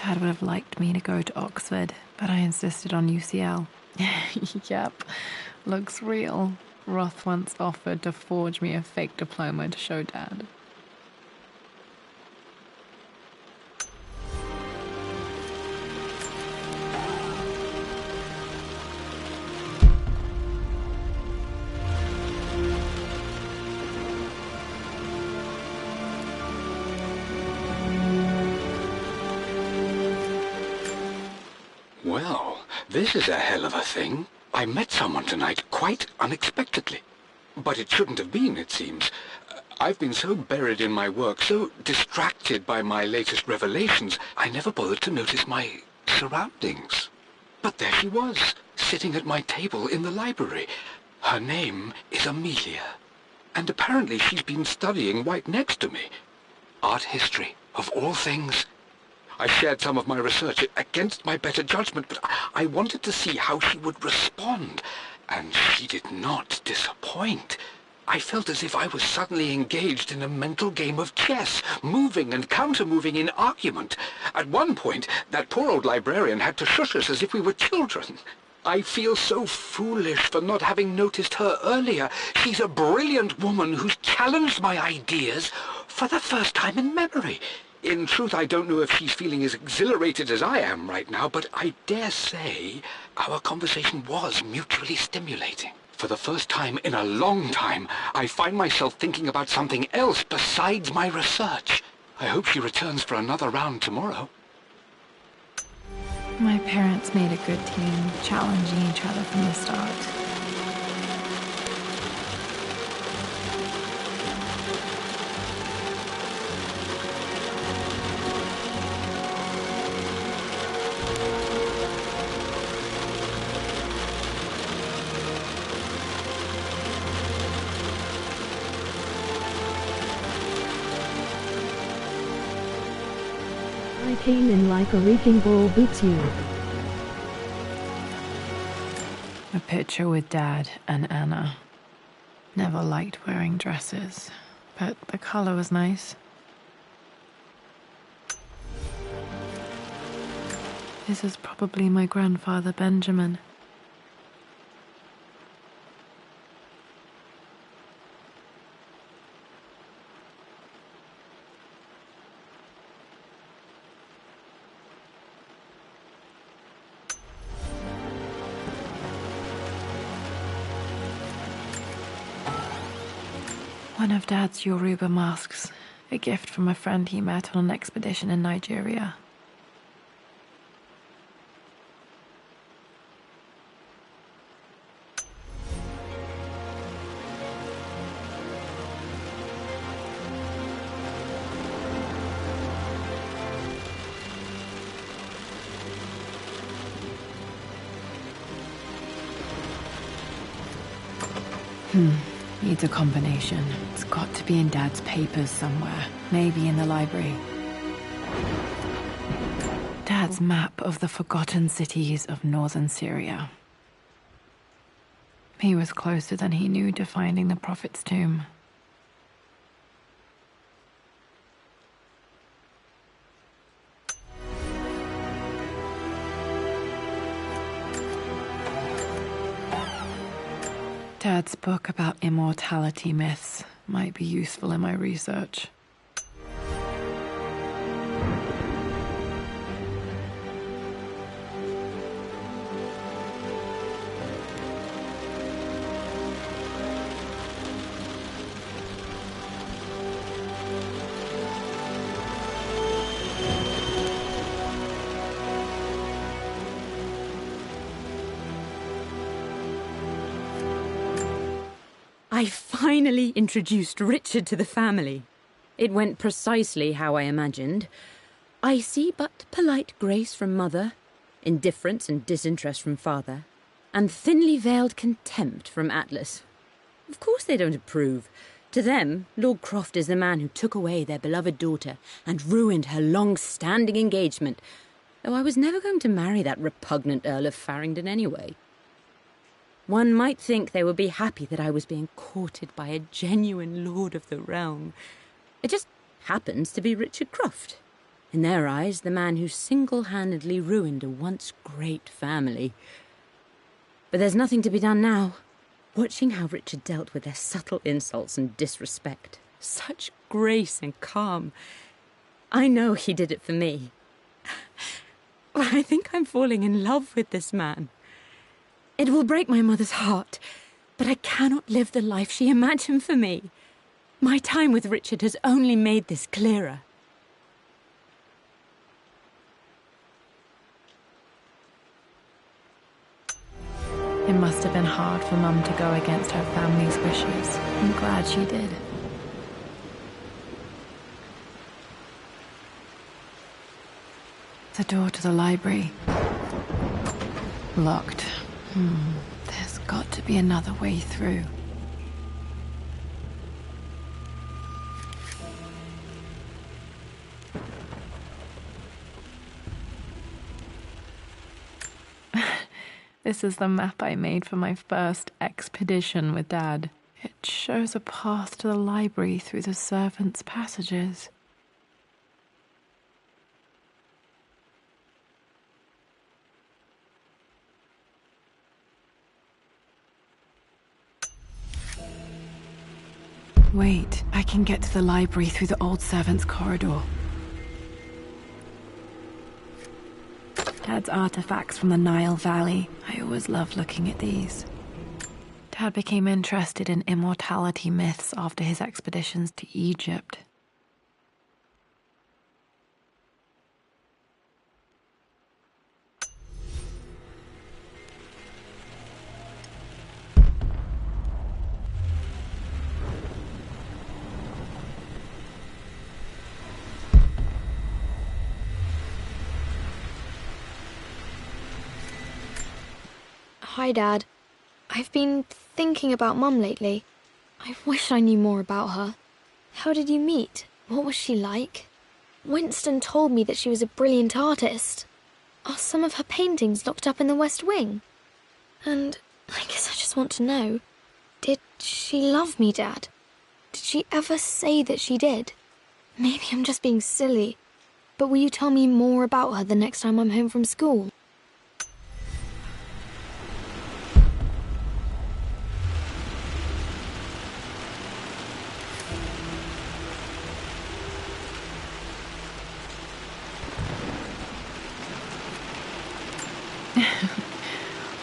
Dad would have liked me to go to Oxford, but I insisted on UCL. Yep, looks real. Roth once offered to forge me a fake diploma to show Dad. Well, this is a hell of a thing. I met someone tonight quite unexpectedly. But it shouldn't have been, it seems. I've been so buried in my work, so distracted by my latest revelations, I never bothered to notice my surroundings. But there she was, sitting at my table in the library. Her name is Amelia. And apparently she's been studying right next to me. Art history, of all things. I shared some of my research against my better judgment, but I wanted to see how she would respond, and she did not disappoint. I felt as if I was suddenly engaged in a mental game of chess, moving and counter-moving in argument. At one point, that poor old librarian had to shush us as if we were children. I feel so foolish for not having noticed her earlier. She's a brilliant woman who's challenged my ideas for the first time in memory. In truth, I don't know if she's feeling as exhilarated as I am right now, but I dare say our conversation was mutually stimulating. For the first time in a long time, I find myself thinking about something else besides my research. I hope she returns for another round tomorrow. My parents made a good team, challenging each other from the start. I came in like a wrecking ball beats you. A picture with Dad and Anna. Never liked wearing dresses, but the color was nice. This is probably my grandfather Benjamin. One of Dad's Yoruba masks, a gift from a friend he met on an expedition in Nigeria. Needs a combination. It's got to be in Dad's papers somewhere. Maybe in the library. Dad's map of the forgotten cities of northern Syria. He was closer than he knew to finding the Prophet's tomb. Dad's book about immortality myths might be useful in my research. I finally introduced Richard to the family. It went precisely how I imagined. Icy but polite grace from mother, indifference and disinterest from father, and thinly veiled contempt from Atlas. Of course they don't approve. To them, Lord Croft is the man who took away their beloved daughter and ruined her long-standing engagement, though I was never going to marry that repugnant Earl of Farringdon anyway. One might think they would be happy that I was being courted by a genuine lord of the realm. It just happens to be Richard Croft. In their eyes, the man who single-handedly ruined a once great family. But there's nothing to be done now. Watching how Richard dealt with their subtle insults and disrespect. Such grace and calm. I know he did it for me. I think I'm falling in love with this man. It will break my mother's heart, but I cannot live the life she imagined for me. My time with Richard has only made this clearer. It must have been hard for Mum to go against her family's wishes. I'm glad she did. The door to the library. Locked. There's got to be another way through. This is the map I made for my first expedition with Dad. It shows a path to the library through the servants' passages. Wait, I can get to the library through the old servants' corridor. Dad's artifacts from the Nile Valley. I always loved looking at these. Dad became interested in immortality myths after his expeditions to Egypt. Hi, Dad. I've been thinking about Mum lately. I wish I knew more about her. How did you meet? What was she like? Winston told me that she was a brilliant artist. Are some of her paintings locked up in the West Wing? And I guess I just want to know, did she love me, Dad? Did she ever say that she did? Maybe I'm just being silly, but will you tell me more about her the next time I'm home from school?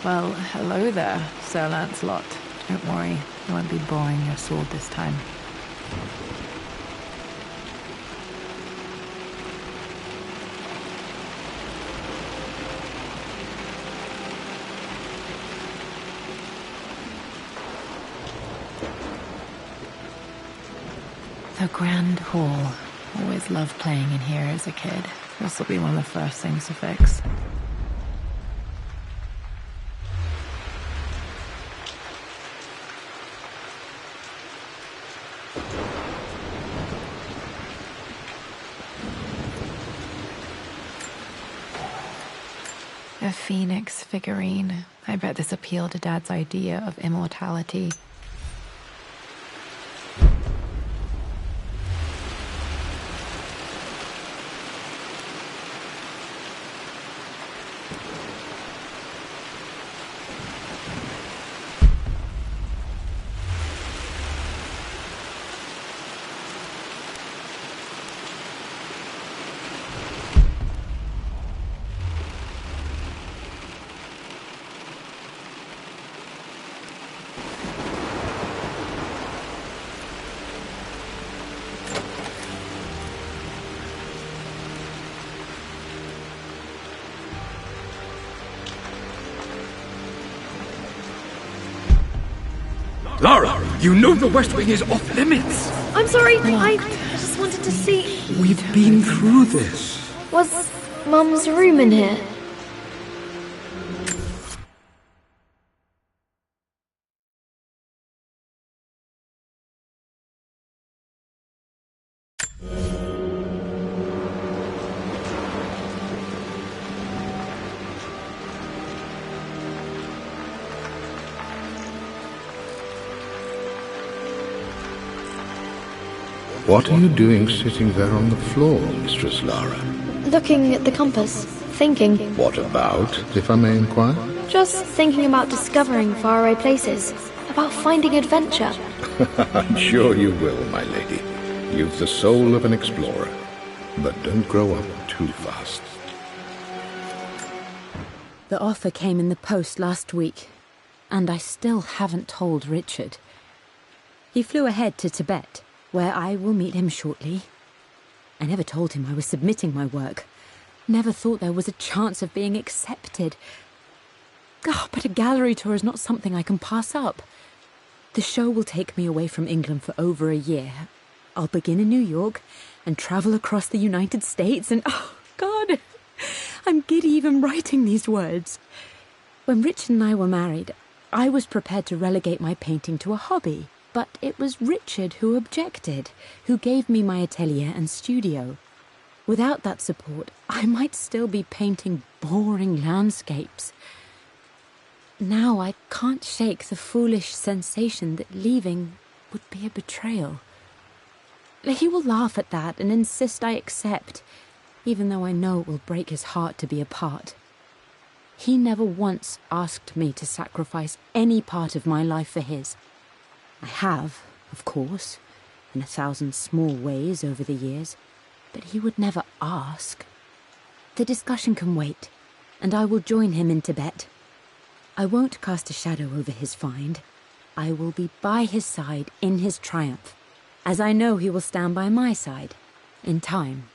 Well, hello there, Sir Lancelot. Don't worry, I won't be boring your sword this time. The Grand Hall. Always loved playing in here as a kid. This will be one of the first things to fix. A phoenix figurine. I bet this appealed to Dad's idea of immortality. Lara, you know the West Wing is off limits. I'm sorry, I just wanted to see... We've been through this. Was Mum's room in here? What are you doing sitting there on the floor, Mistress Lara? Looking at the compass, thinking. What about, if I may inquire? Just thinking about discovering faraway places, about finding adventure. I'm sure you will, my lady. You've the soul of an explorer. But don't grow up too fast. The offer came in the post last week, and I still haven't told Richard. He flew ahead to Tibet, where I will meet him shortly. I never told him I was submitting my work. Never thought there was a chance of being accepted. But a gallery tour is not something I can pass up. The show will take me away from England for over a year. I'll begin in New York and travel across the United States and... oh, God! I'm giddy even writing these words. When Richard and I were married, I was prepared to relegate my painting to a hobby. But it was Richard who objected, who gave me my atelier and studio. Without that support, I might still be painting boring landscapes. Now I can't shake the foolish sensation that leaving would be a betrayal. He will laugh at that and insist I accept, even though I know it will break his heart to be apart. He never once asked me to sacrifice any part of my life for his. I have, of course, in 1,000 small ways over the years, but he would never ask. The discussion can wait, and I will join him in Tibet. I won't cast a shadow over his find. I will be by his side in his triumph, as I know he will stand by my side in time.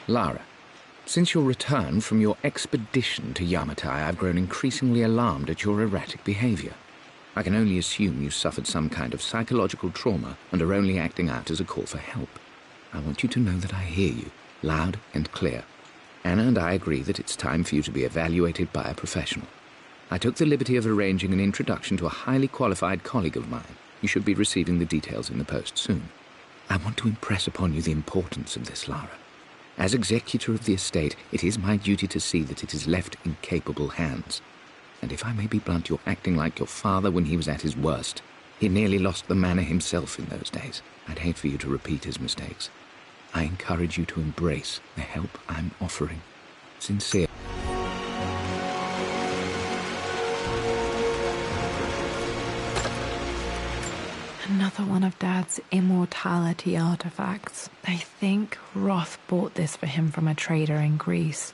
Lara, since your return from your expedition to Yamatai, I've grown increasingly alarmed at your erratic behavior. I can only assume you suffered some kind of psychological trauma and are only acting out as a call for help. I want you to know that I hear you, loud and clear. Anna and I agree that it's time for you to be evaluated by a professional. I took the liberty of arranging an introduction to a highly qualified colleague of mine. You should be receiving the details in the post soon. I want to impress upon you the importance of this, Lara. As executor of the estate, it is my duty to see that it is left in capable hands. And if I may be blunt, you're acting like your father when he was at his worst. He nearly lost the manor himself in those days. I'd hate for you to repeat his mistakes. I encourage you to embrace the help I'm offering. Sincere. Another one of Dad's immortality artifacts. I think Roth bought this for him from a trader in Greece.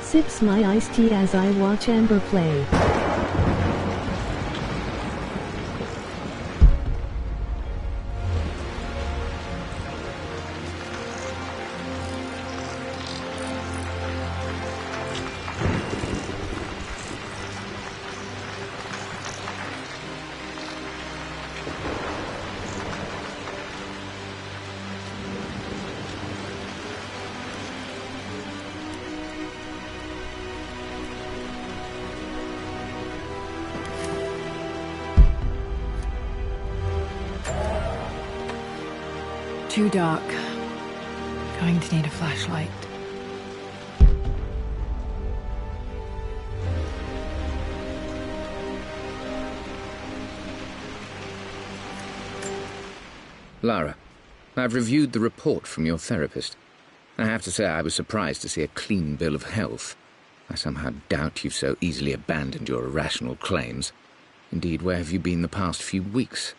Sips my iced tea as I watch Amber play. Too dark. Going to need a flashlight. Lara, I've reviewed the report from your therapist. I have to say I was surprised to see a clean bill of health. I somehow doubt you've so easily abandoned your irrational claims. Indeed, where have you been the past few weeks?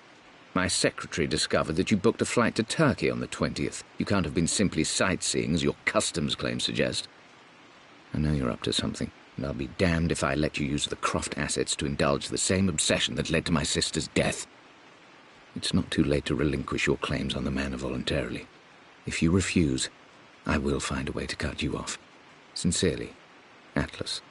My secretary discovered that you booked a flight to Turkey on the 20th. You can't have been simply sightseeing, as your customs claims suggest. I know you're up to something, and I'll be damned if I let you use the Croft assets to indulge the same obsession that led to my sister's death. It's not too late to relinquish your claims on the manor voluntarily. If you refuse, I will find a way to cut you off. Sincerely, Atlas.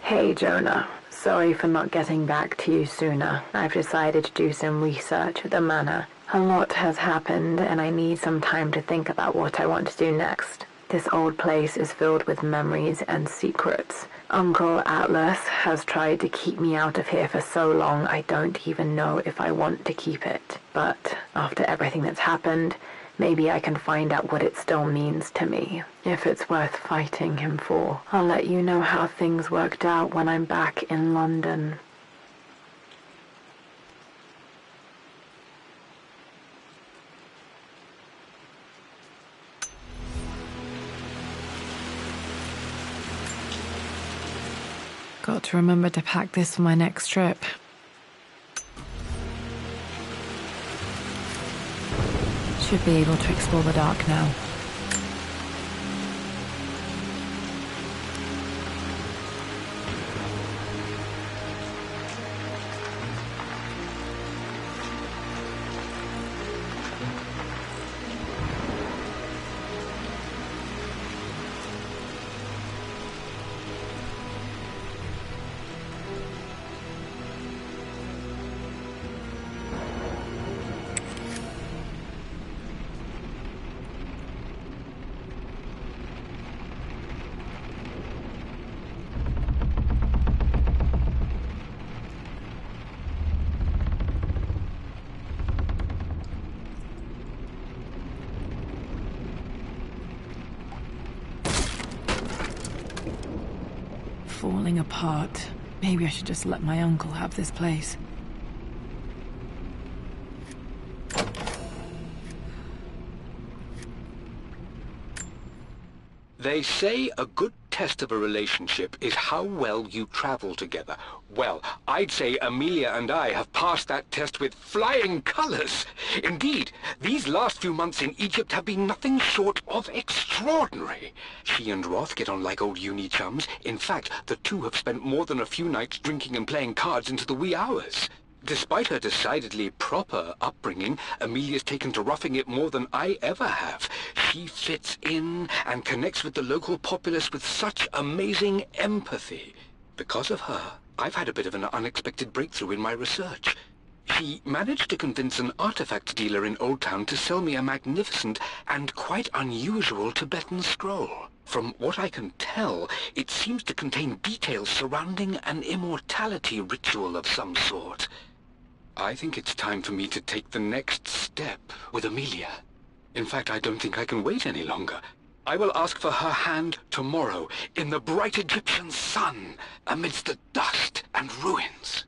Hey, Jonah. Sorry for not getting back to you sooner. I've decided to do some research at the manor. A lot has happened, and I need some time to think about what I want to do next. This old place is filled with memories and secrets. Uncle Atlas has tried to keep me out of here for so long I don't even know if I want to keep it. But after everything that's happened, maybe I can find out what it still means to me. If it's worth fighting him for, I'll let you know how things worked out when I'm back in London. Got to remember to pack this for my next trip. Should be able to explore the dark now. Falling apart. Maybe I should just let my uncle have this place. They say a good test of a relationship is how well you travel together. Well, I'd say Amelia and I have passed that test with flying colors. Indeed, these last few months in Egypt have been nothing short of extraordinary. She and Roth get on like old uni chums. In fact, the two have spent more than a few nights drinking and playing cards into the wee hours. Despite her decidedly proper upbringing, Amelia's taken to roughing it more than I ever have. She fits in and connects with the local populace with such amazing empathy. Because of her, I've had a bit of an unexpected breakthrough in my research. She managed to convince an artifact dealer in Old Town to sell me a magnificent and quite unusual Tibetan scroll. From what I can tell, it seems to contain details surrounding an immortality ritual of some sort. I think it's time for me to take the next step with Amelia. In fact, I don't think I can wait any longer. I will ask for her hand tomorrow in the bright Egyptian sun amidst the dust and ruins.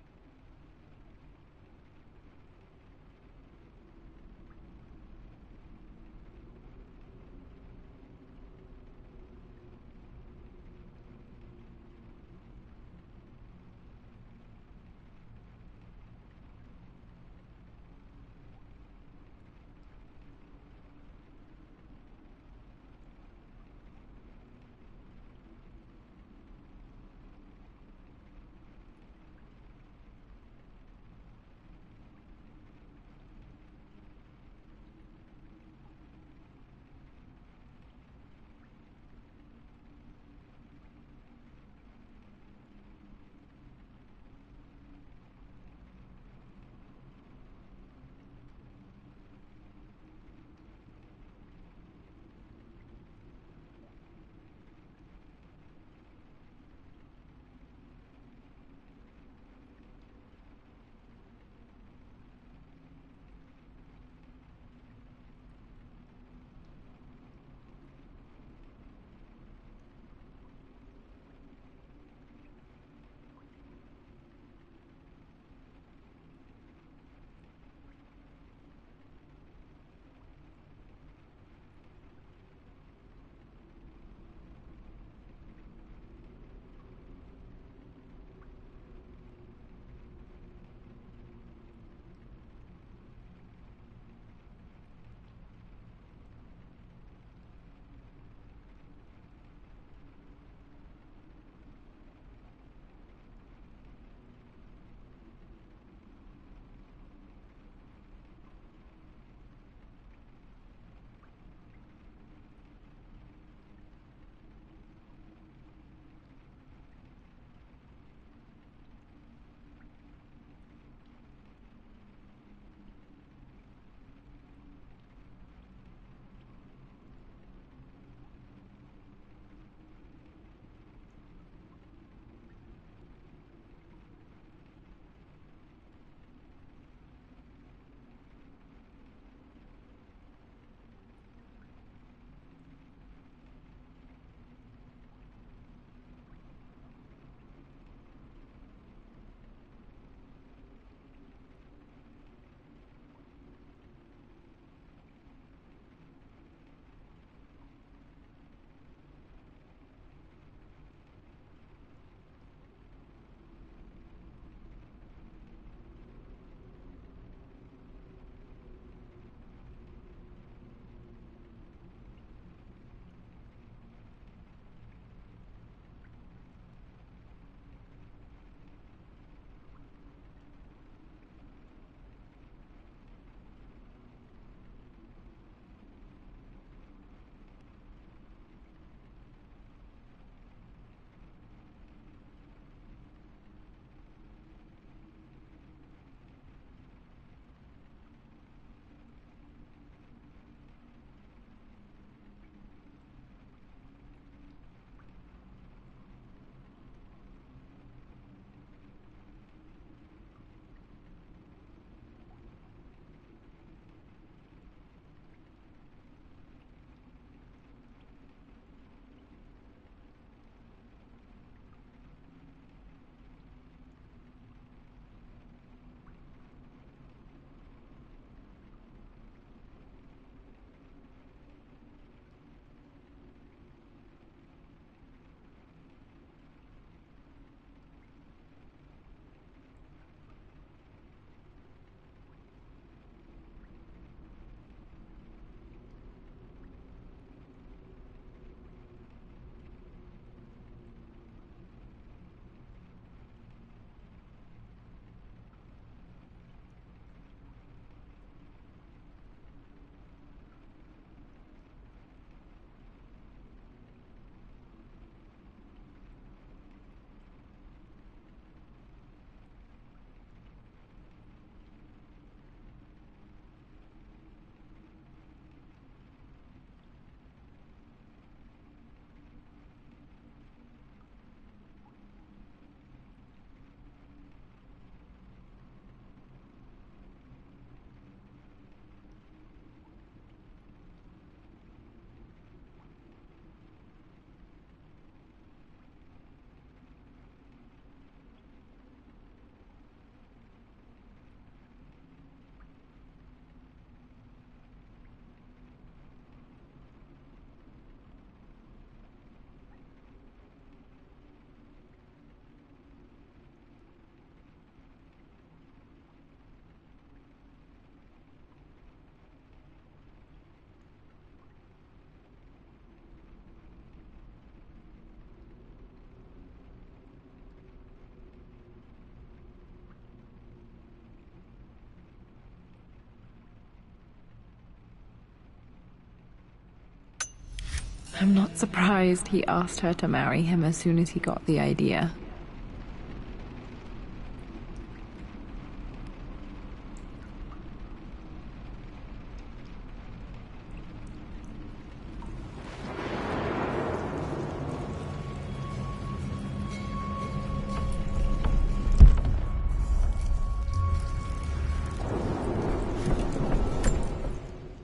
I'm not surprised he asked her to marry him as soon as he got the idea.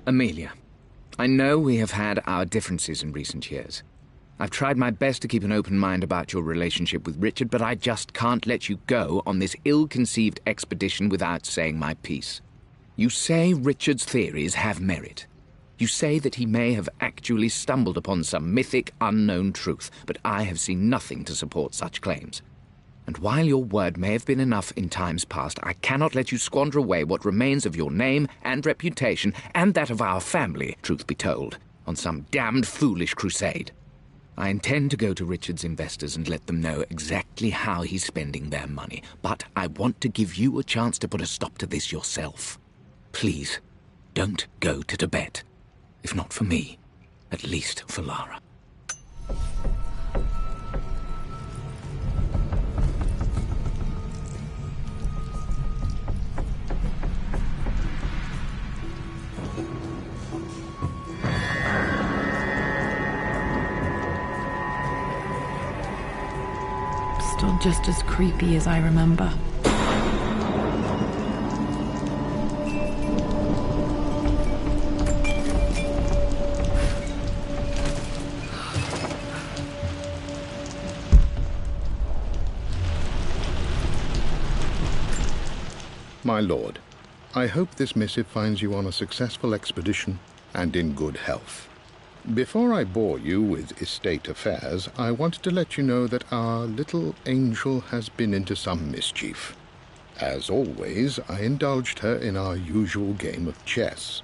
Amelia, I know we have had our differences in recent years. I've tried my best to keep an open mind about your relationship with Richard, but I just can't let you go on this ill-conceived expedition without saying my piece. You say Richard's theories have merit. You say that he may have actually stumbled upon some mythic, unknown truth, but I have seen nothing to support such claims. And while your word may have been enough in times past, I cannot let you squander away what remains of your name and reputation, and that of our family, truth be told, on some damned foolish crusade. I intend to go to Richard's investors and let them know exactly how he's spending their money, but I want to give you a chance to put a stop to this yourself. Please, don't go to Tibet. If not for me, at least for Lara. Still just as creepy as I remember. My lord, I hope this missive finds you on a successful expedition and in good health. Before I bore you with estate affairs, I wanted to let you know that our little angel has been into some mischief. As always, I indulged her in our usual game of chess.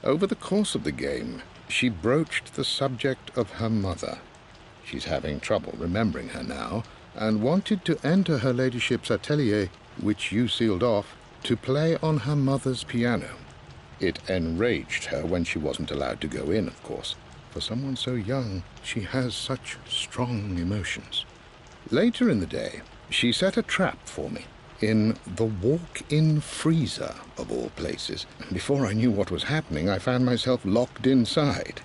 Over the course of the game, she broached the subject of her mother. She's having trouble remembering her now, and wanted to enter her ladyship's atelier, which you sealed off, to play on her mother's piano. It enraged her when she wasn't allowed to go in, of course. For someone so young, she has such strong emotions. Later in the day, she set a trap for me in the walk-in freezer, of all places. Before I knew what was happening, I found myself locked inside.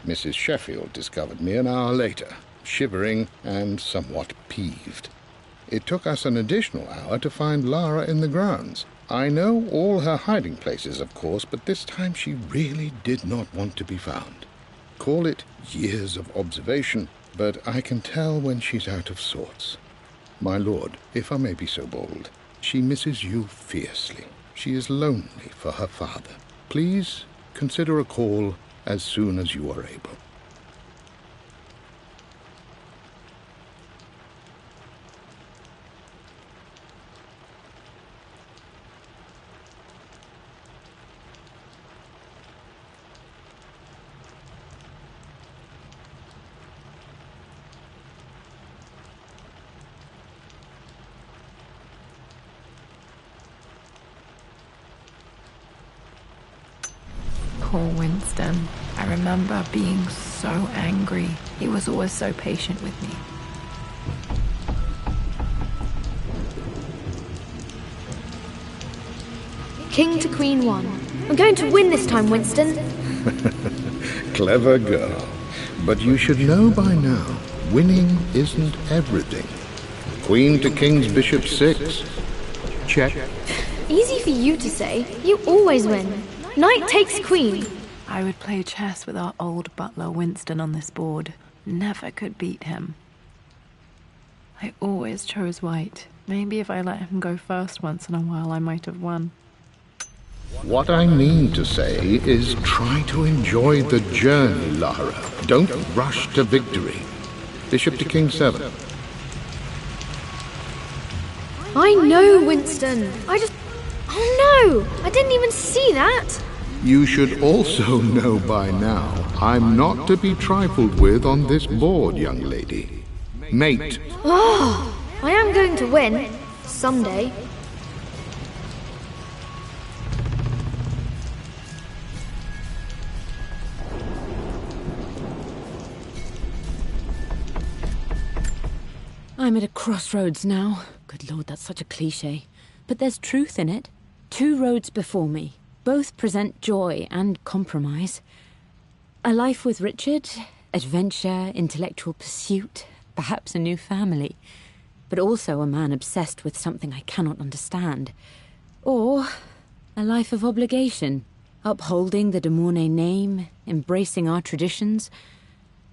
Mrs. Sheffield discovered me an hour later, shivering and somewhat peeved. It took us an additional hour to find Lara in the grounds. I know all her hiding places, of course, but this time she really did not want to be found. Call it years of observation, but I can tell when she's out of sorts. My lord, if I may be so bold, she misses you fiercely. She is lonely for her father. Please consider a call as soon as you are able. Poor Winston. I remember being so angry. He was always so patient with me. King to Queen 1. I'm going to win this time, Winston. Clever girl. But you should know by now, winning isn't everything. Queen to King's Bishop 6. Check. Easy for you to say. You always win. Knight takes queen. I would play chess with our old butler Winston on this board. Never could beat him. I always chose white. Maybe if I let him go first once in a while, I might have won. What I mean to say is try to enjoy the journey, Lara. Don't rush to victory. Bishop to King 7. I know, Winston. Oh no! I didn't even see that! You should also know by now, I'm not to be trifled with on this board, young lady. Mate. Oh, I am going to win. Someday. I'm at a crossroads now. Good Lord, that's such a cliché. But there's truth in it. 2 roads before me. Both present joy and compromise. A life with Richard, adventure, intellectual pursuit, perhaps a new family. But also a man obsessed with something I cannot understand. Or a life of obligation, upholding the de Mornay name, embracing our traditions,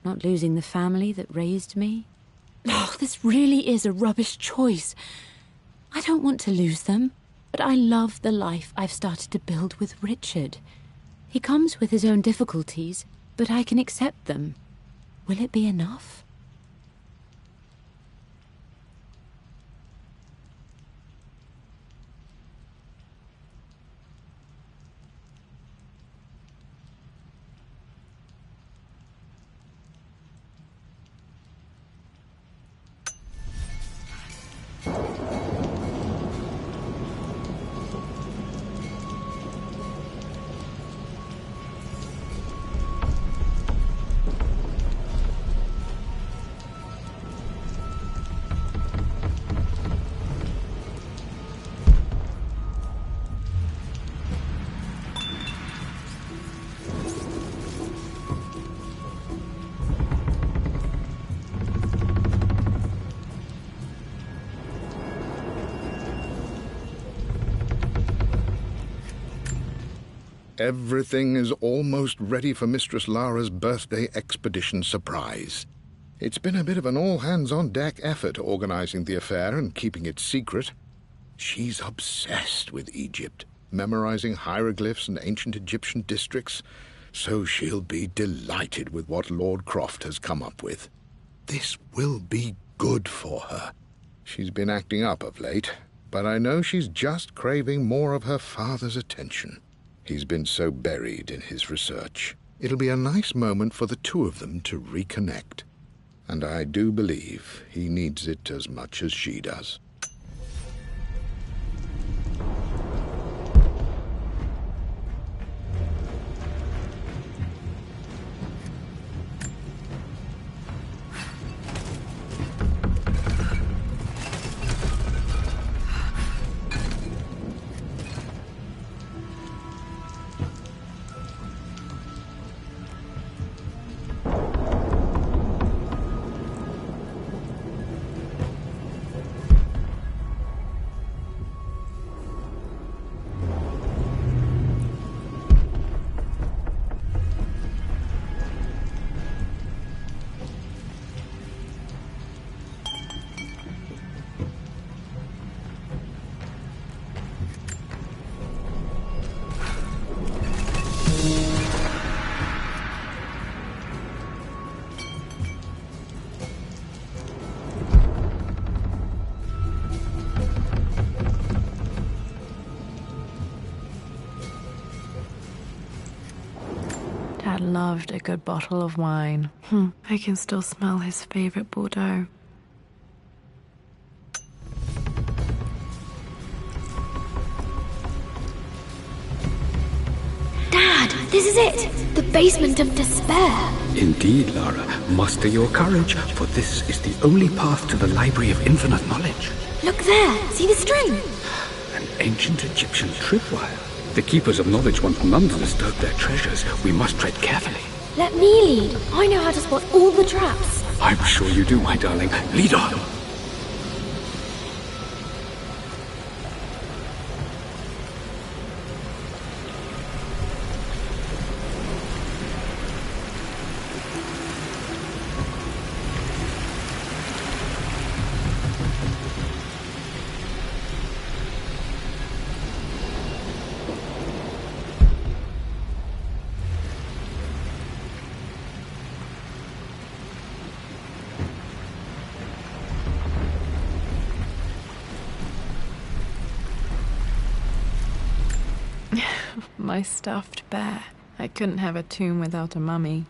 not losing the family that raised me. Oh, this really is a rubbish choice. I don't want to lose them, but I love the life I've started to build with Richard. He comes with his own difficulties, but I can accept them. Will it be enough? Everything is almost ready for Mistress Lara's birthday expedition surprise. It's been a bit of an all-hands-on-deck effort organizing the affair and keeping it secret. She's obsessed with Egypt, memorizing hieroglyphs and ancient Egyptian districts, so she'll be delighted with what Lord Croft has come up with. This will be good for her. She's been acting up of late, but I know she's just craving more of her father's attention. He's been so buried in his research. It'll be a nice moment for the 2 of them to reconnect. And I do believe he needs it as much as she does. Dad loved a good bottle of wine. I can still smell his favorite Bordeaux. Dad, this is it! The basement of despair! Indeed, Lara. Muster your courage, for this is the only path to the Library of Infinite Knowledge. Look there! See the string? An ancient Egyptian tripwire. The Keepers of Knowledge want none to disturb their treasures. We must tread carefully. Let me lead. I know how to spot all the traps. I'm sure you do, my darling. Lead on! My stuffed bear. I couldn't have a tomb without a mummy.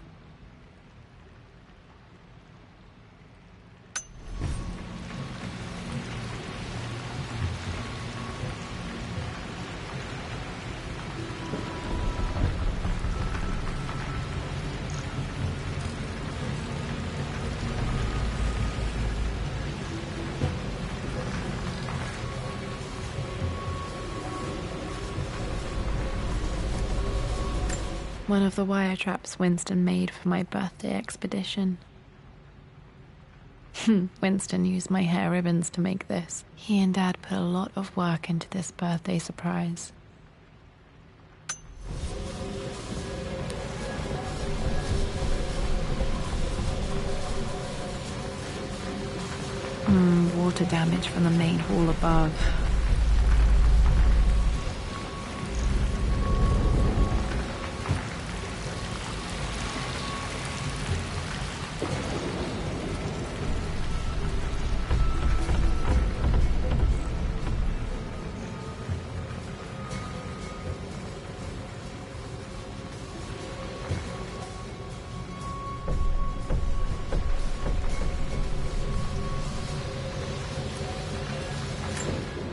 one of the wire traps Winston made for my birthday expedition. Winston used my hair ribbons to make this. He and Dad put a lot of work into this birthday surprise. Water damage from the main hall above.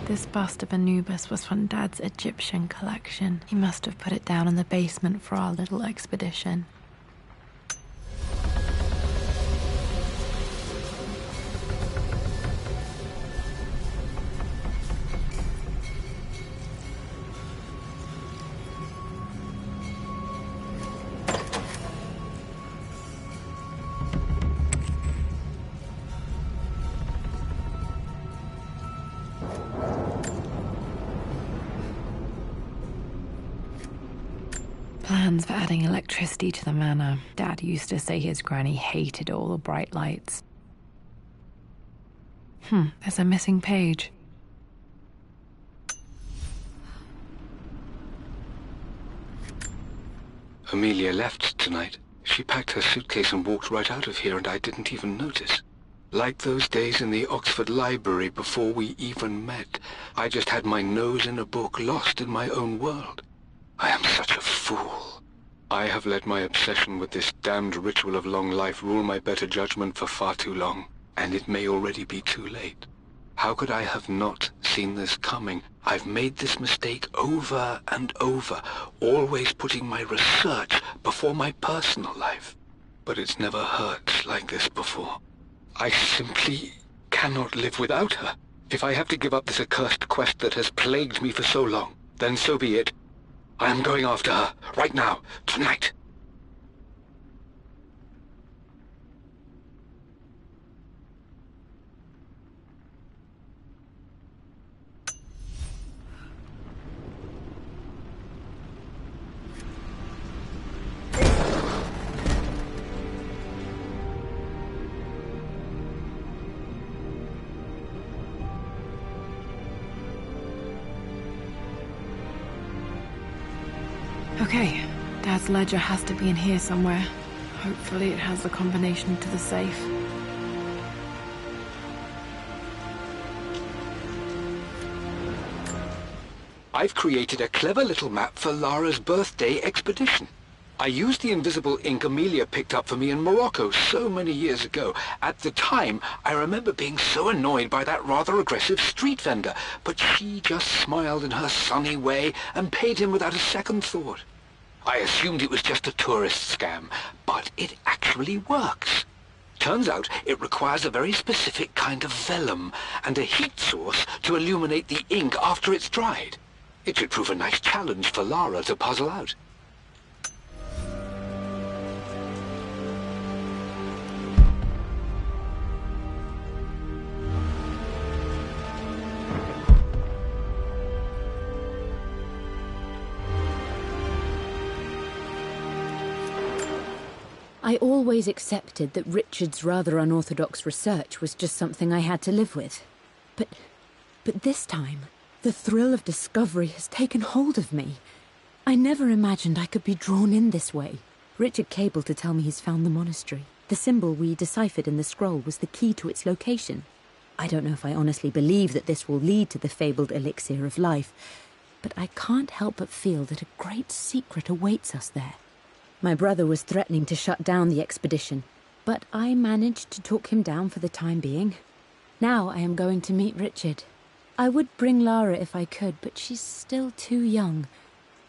This bust of Anubis was from Dad's Egyptian collection. He must have put it down in the basement for our little expedition. Plans for adding electricity to the manor. Dad used to say his granny hated all the bright lights. There's a missing page. Amelia left tonight. She packed her suitcase and walked right out of here, and I didn't even notice. Like those days in the Oxford Library before we even met. I just had my nose in a book, lost in my own world. I am such a fool. I have let my obsession with this damned ritual of long life rule my better judgment for far too long, and it may already be too late. How could I have not seen this coming? I've made this mistake over and over, always putting my research before my personal life. But it's never hurt like this before. I simply cannot live without her. If I have to give up this accursed quest that has plagued me for so long, then so be it. I am going after her, right now, tonight. Okay, Dad's ledger has to be in here somewhere. Hopefully it has the combination to the safe. I've created a clever little map for Lara's birthday expedition. I used the invisible ink Amelia picked up for me in Morocco so many years ago. At the time, I remember being so annoyed by that rather aggressive street vendor, but she just smiled in her sunny way and paid him without a second thought. I assumed it was just a tourist scam, but it actually works. Turns out it requires a very specific kind of vellum and a heat source to illuminate the ink after it's dried. It should prove a nice challenge for Lara to puzzle out. I always accepted that Richard's rather unorthodox research was just something I had to live with. But this time, the thrill of discovery has taken hold of me. I never imagined I could be drawn in this way. Richard cabled to tell me he's found the monastery. The symbol we deciphered in the scroll was the key to its location. I don't know if I honestly believe that this will lead to the fabled elixir of life, but I can't help but feel that a great secret awaits us there. My brother was threatening to shut down the expedition, but I managed to talk him down for the time being. Now I am going to meet Richard. I would bring Lara if I could, but she's still too young.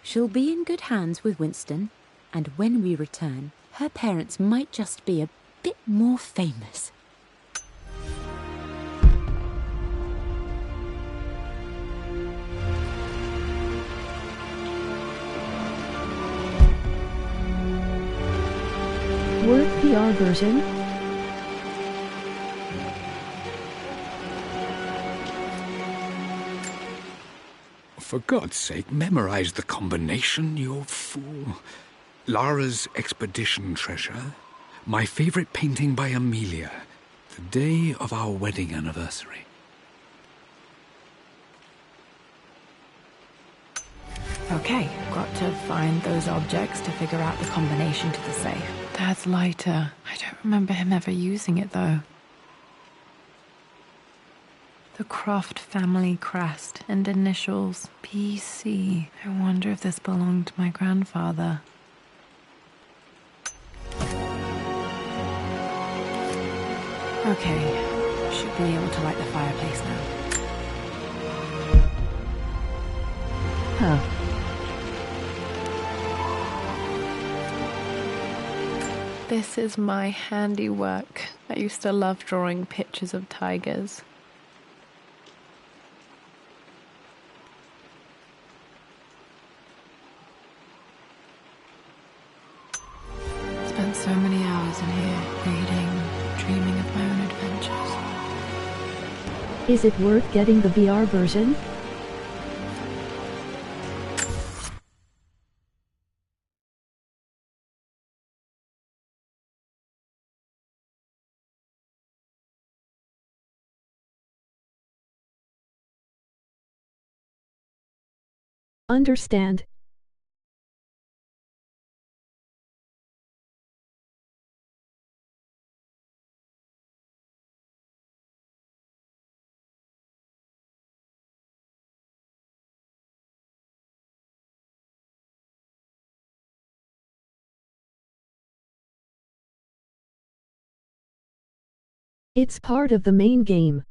She'll be in good hands with Winston, and when we return, her parents might just be a bit more famous. VR version? For God's sake, memorize the combination, you fool. Lara's expedition treasure, my favorite painting by Amelia, the day of our wedding anniversary. Okay, got to find those objects to figure out the combination to the safe. Dad's lighter. I don't remember him ever using it, though. The Croft family crest and initials PC. I wonder if this belonged to my grandfather. Okay, should be able to light the fireplace now. Huh. This is my handiwork. I used to love drawing pictures of tigers. Spent so many hours in here, reading, dreaming of my own adventures. Is it worth getting the VR version? Understand. It's part of the main game.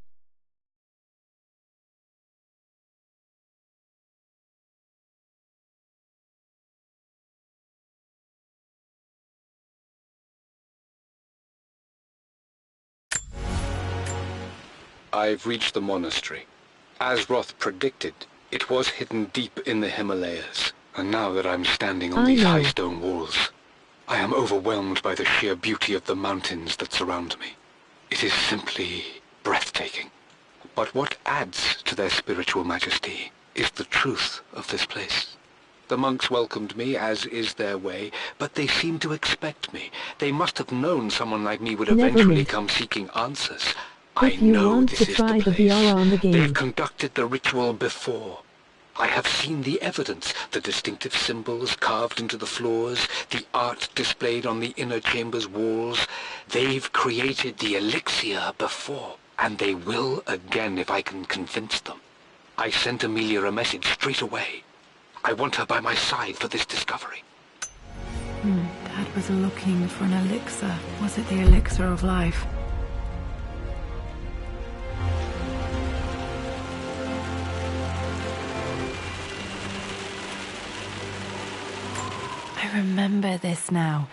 I've reached the monastery. As Roth predicted, it was hidden deep in the Himalayas. And now that I'm standing on these high stone walls, I am overwhelmed by the sheer beauty of the mountains that surround me. It is simply breathtaking. But what adds to their spiritual majesty is the truth of this place. The monks welcomed me, as is their way, but they seemed to expect me. They must have known someone like me would eventually come seeking answers. I know this is the place. They've conducted the ritual before. I have seen the evidence, the distinctive symbols carved into the floors, the art displayed on the inner chamber's walls. They've created the elixir before, and they will again if I can convince them. I sent Amelia a message straight away. I want her by my side for this discovery. Dad was looking for an elixir. Was it the elixir of life? I remember this now.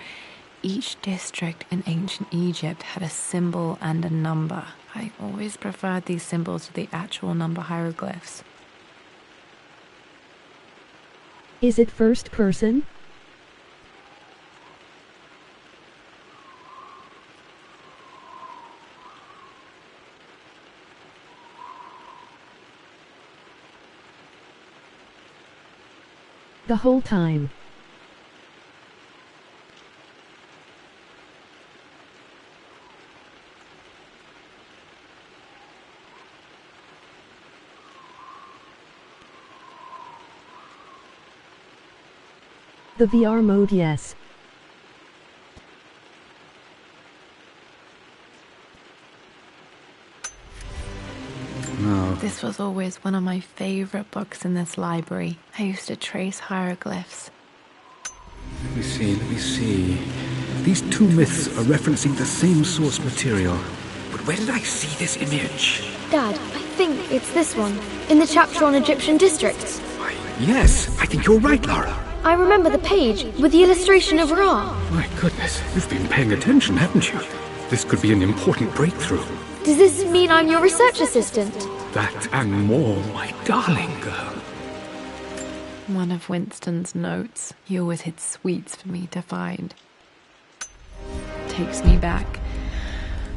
Each district in ancient Egypt had a symbol and a number. I always preferred these symbols to the actual number hieroglyphs. Is it first person? The whole time. The VR mode, yes. No. This was always one of my favorite books in this library. I used to trace hieroglyphs. Let me see. These two myths are referencing the same source material. But where did I see this image? Dad, I think it's this one, in the chapter on Egyptian districts. Why, yes, I think you're right, Lara. I remember the page with the illustration of Ra. My goodness, you've been paying attention, haven't you? This could be an important breakthrough. Does this mean I'm your research assistant? That and more, my darling girl. One of Winston's notes. He always hid sweets for me to find. takes me back.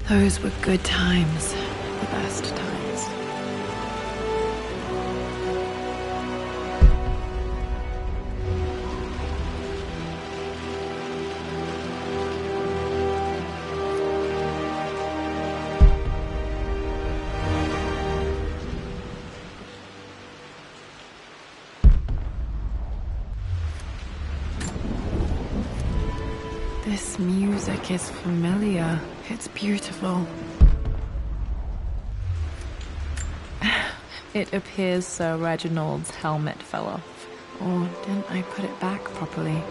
Those were good times. The best times. This music is familiar. It's beautiful. It appears Sir Reginald's helmet fell off. Or didn't I put it back properly?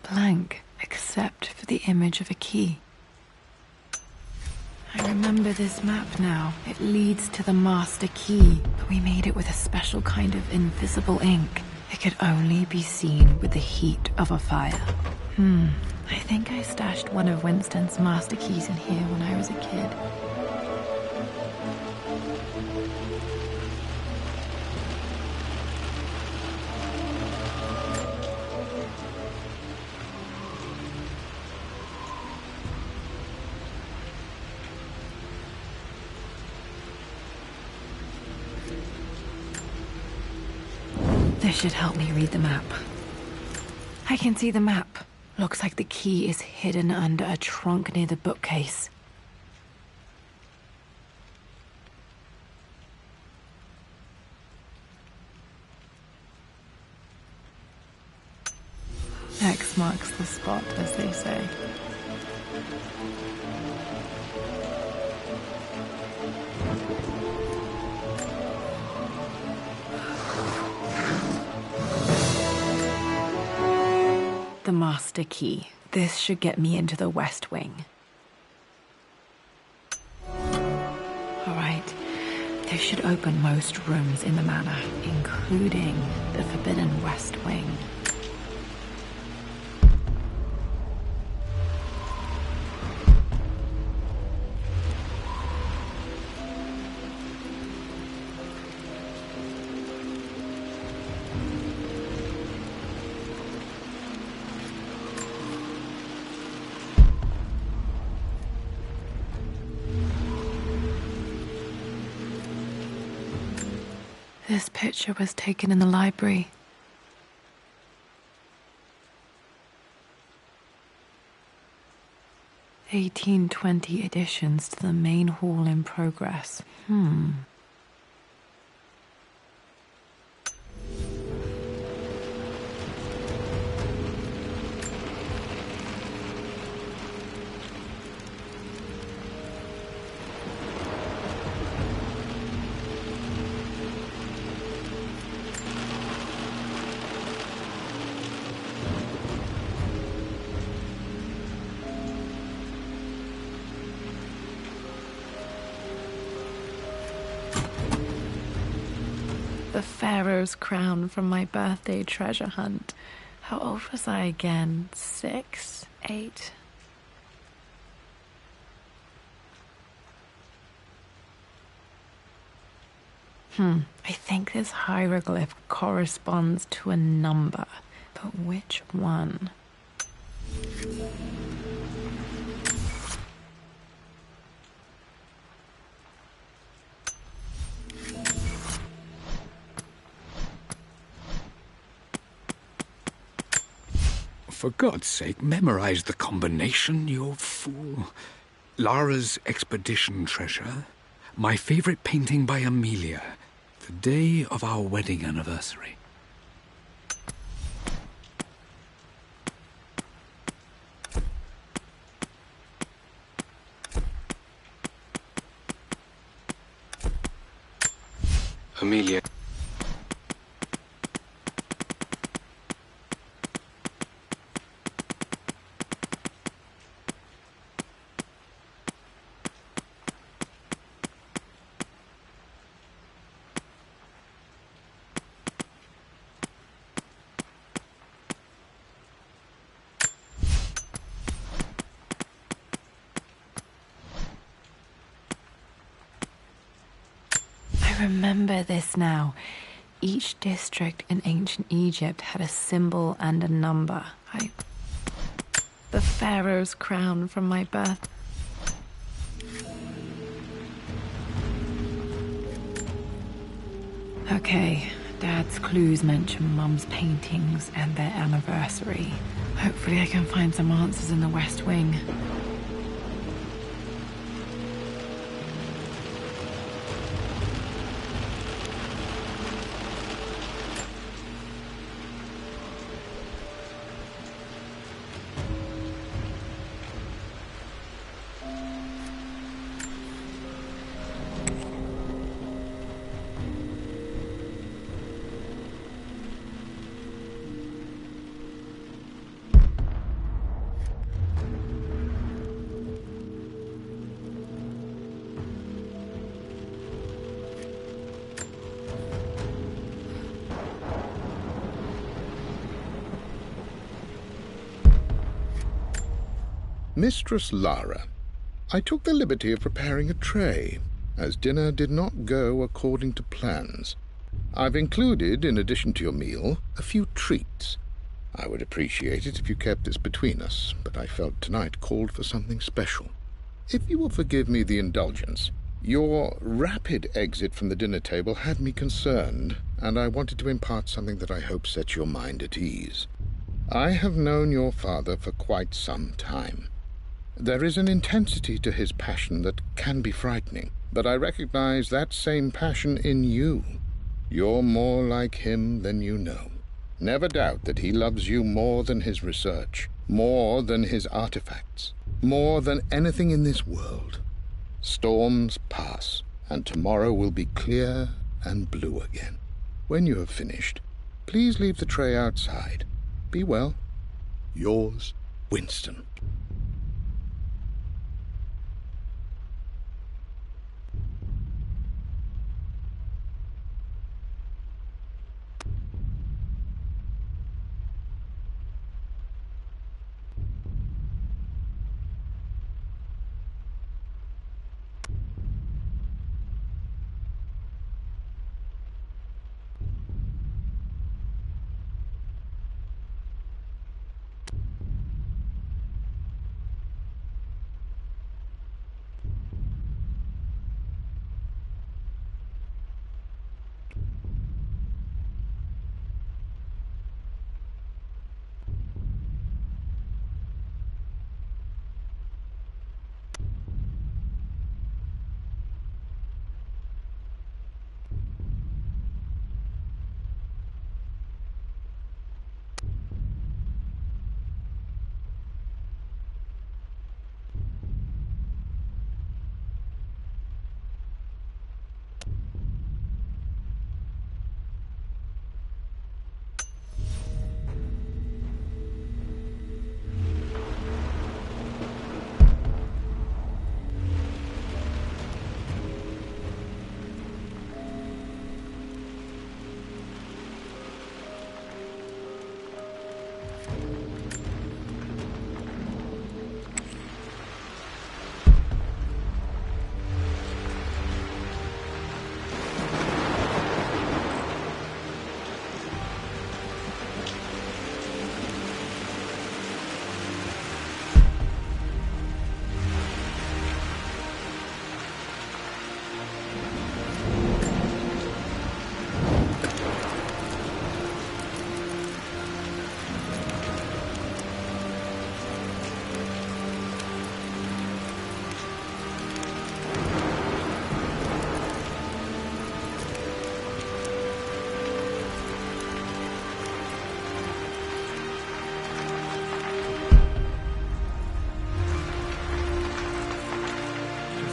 Blank, except for the image of a key. I remember this map now. It leads to the master key, but we made it with a special kind of invisible ink. It could only be seen with the heat of a fire. I think I stashed one of Winston's master keys in here when I was a kid. This should help me read the map. I can see the map. Looks like the key is hidden under a trunk near the bookcase. X marks the spot, as they say. The master key. This should get me into the West Wing. Alright, this should open most rooms in the manor, including the Forbidden West Wing. This picture was taken in the library. "1820 additions to the main hall in progress." The Pharaoh's crown from my birthday treasure hunt. How old was I again? 6? 8? I think this hieroglyph corresponds to a number, but which one? For God's sake, memorize the combination, you fool. Lara's expedition treasure, my favorite painting by Amelia, the day of our wedding anniversary. Amelia. I remember this now. Each district in ancient Egypt had a symbol and a number. The pharaoh's crown from my birth. Okay, Dad's clues mention Mum's paintings and their anniversary. Hopefully I can find some answers in the West Wing. Mistress Lara, I took the liberty of preparing a tray, as dinner did not go according to plans. I've included, in addition to your meal, a few treats. I would appreciate it if you kept this between us, but I felt tonight called for something special. If you will forgive me the indulgence, your rapid exit from the dinner table had me concerned, and I wanted to impart something that I hope sets your mind at ease. I have known your father for quite some time. There is an intensity to his passion that can be frightening, but I recognize that same passion in you. You're more like him than you know. Never doubt that he loves you more than his research, more than his artifacts, more than anything in this world. Storms pass, and tomorrow will be clear and blue again. When you have finished, please leave the tray outside. Be well. Yours, Winston.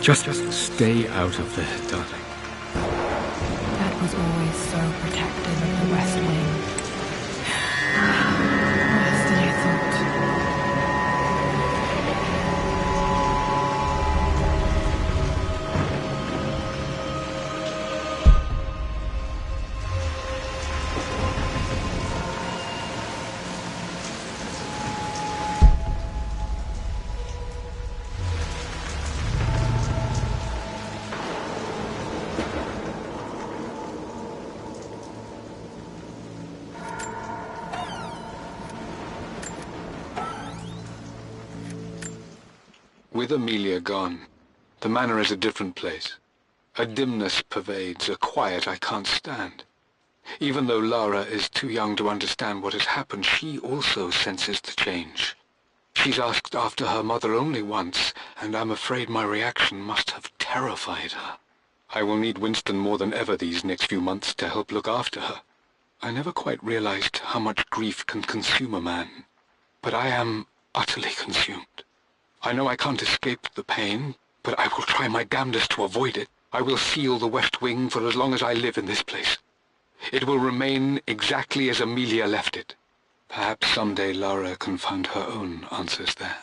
Just stay out of there, darling. That was always so protective of the West Wing. Worse than I thought. With Amelia gone, the manor is a different place. A dimness pervades, a quiet I can't stand. Even though Lara is too young to understand what has happened, she also senses the change. She's asked after her mother only once, and I'm afraid my reaction must have terrified her. I will need Winston more than ever these next few months to help look after her. I never quite realized how much grief can consume a man, but I am utterly consumed. I know I can't escape the pain, but I will try my damnedest to avoid it. I will seal the West Wing for as long as I live in this place. It will remain exactly as Amelia left it. Perhaps someday Lara can find her own answers there.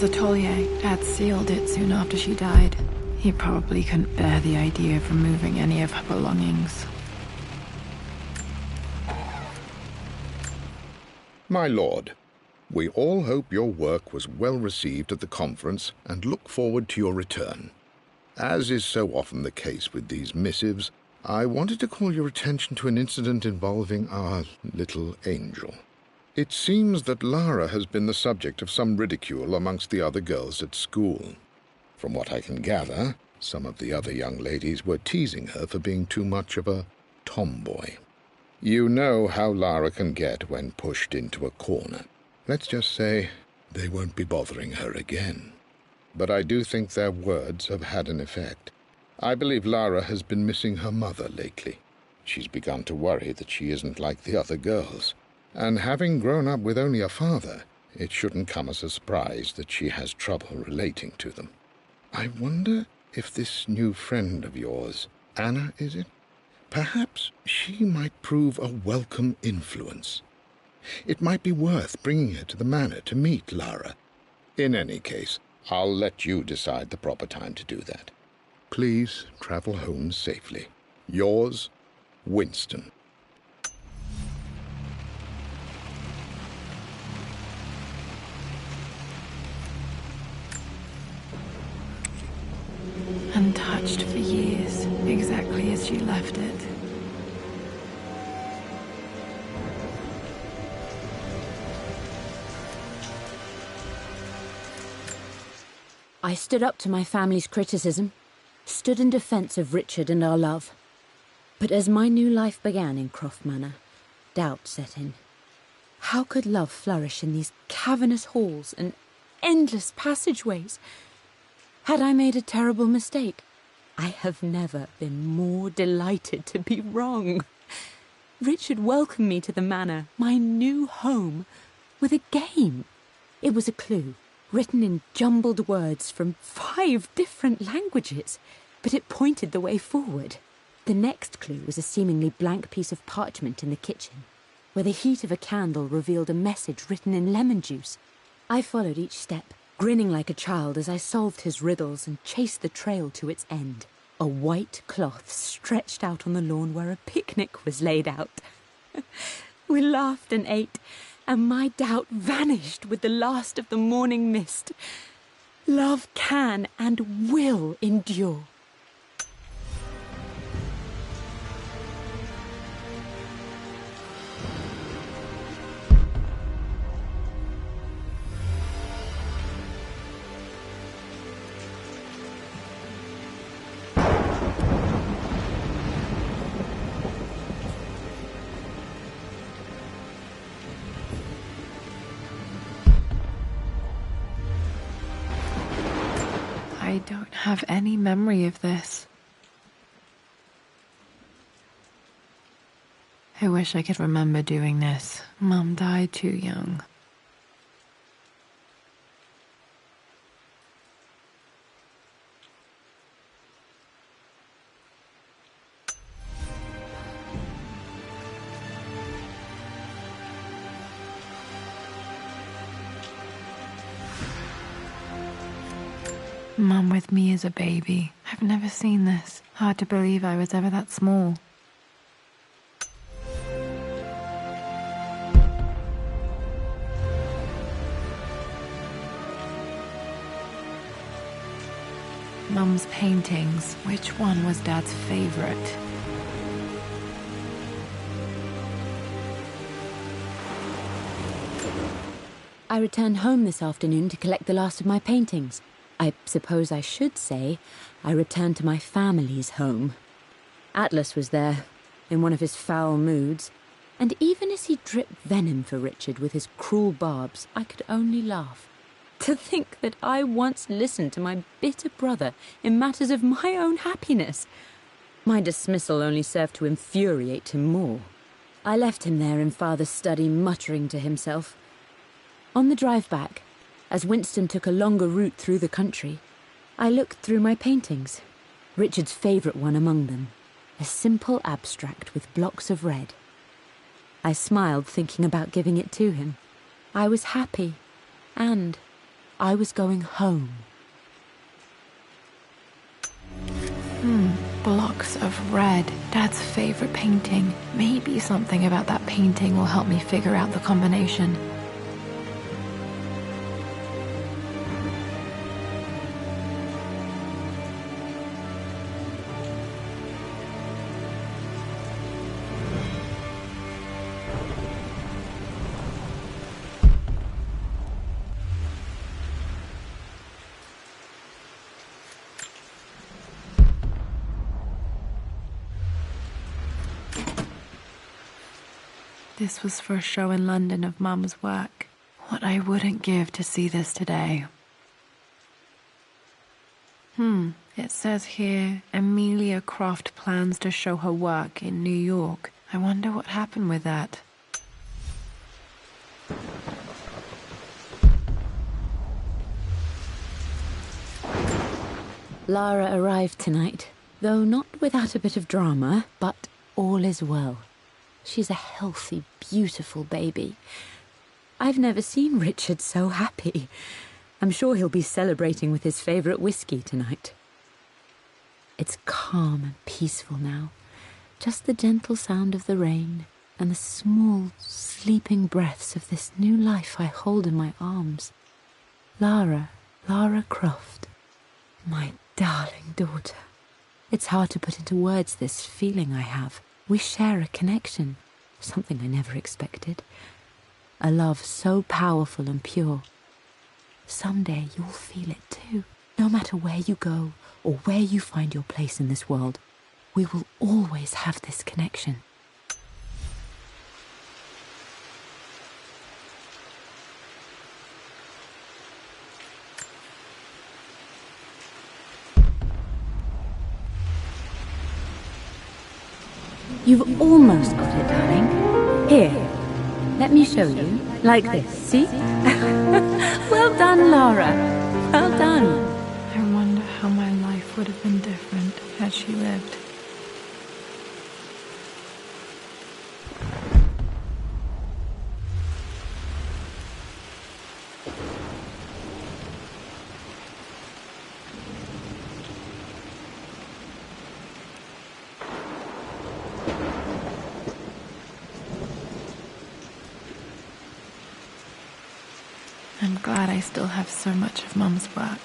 Tom's atelier. Dad sealed it soon after she died. He probably couldn't bear the idea of removing any of her belongings. My lord, we all hope your work was well received at the conference and look forward to your return. As is so often the case with these missives, I wanted to call your attention to an incident involving our little angel. It seems that Lara has been the subject of some ridicule amongst the other girls at school. From what I can gather, some of the other young ladies were teasing her for being too much of a tomboy. You know how Lara can get when pushed into a corner. Let's just say they won't be bothering her again. But I do think their words have had an effect. I believe Lara has been missing her mother lately. She's begun to worry that she isn't like the other girls. And having grown up with only a father, it shouldn't come as a surprise that she has trouble relating to them. I wonder if this new friend of yours, Anna, is it? Perhaps she might prove a welcome influence. It might be worth bringing her to the manor to meet Lara. In any case, I'll let you decide the proper time to do that. Please travel home safely. Yours, Winston. Untouched for years, exactly as she left it. I stood up to my family's criticism, stood in defence of Richard and our love. But as my new life began in Croft Manor, doubt set in. How could love flourish in these cavernous halls and endless passageways? Had I made a terrible mistake? I have never been more delighted to be wrong. Richard welcomed me to the manor, my new home, with a game. It was a clue, written in jumbled words from 5 different languages, but it pointed the way forward. The next clue was a seemingly blank piece of parchment in the kitchen, where the heat of a candle revealed a message written in lemon juice. I followed each step, grinning like a child as I solved his riddles and chased the trail to its end. A white cloth stretched out on the lawn where a picnic was laid out. We laughed and ate, and my doubt vanished with the last of the morning mist. Love can and will endure. I don't have any memory of this. I wish I could remember doing this. Mum died too young. Mum with me as a baby. I've never seen this. Hard to believe I was ever that small. Mum's paintings. Which one was Dad's favorite? I returned home this afternoon to collect the last of my paintings. I suppose I should say I returned to my family's home. Atlas was there, in one of his foul moods, and even as he dripped venom for Richard with his cruel barbs, I could only laugh. To think that I once listened to my bitter brother in matters of my own happiness. My dismissal only served to infuriate him more. I left him there in Father's study, muttering to himself. On the drive back, as Winston took a longer route through the country, I looked through my paintings, Richard's favourite one among them, a simple abstract with blocks of red. I smiled, thinking about giving it to him. I was happy, and I was going home. Blocks of red. Dad's favorite painting. Maybe something about that painting will help me figure out the combination. This was for a show in London of Mum's work. What I wouldn't give to see this today. It says here, Amelia Croft plans to show her work in New York. I wonder what happened with that. Lara arrived tonight, though not without a bit of drama, but all is well. She's a healthy, beautiful baby. I've never seen Richard so happy. I'm sure he'll be celebrating with his favourite whiskey tonight. It's calm and peaceful now. Just the gentle sound of the rain and the small, sleeping breaths of this new life I hold in my arms. Lara Croft, my darling daughter. It's hard to put into words this feeling I have. We share a connection, something I never expected. A love so powerful and pure. Someday you'll feel it too. No matter where you go or where you find your place in this world, we will always have this connection. You've almost got it, darling. Here, let me show you. Like this, see? Well done, Lara. Well done. I wonder how my life would have been different had she lived. I'm glad I still have so much of Mum's work.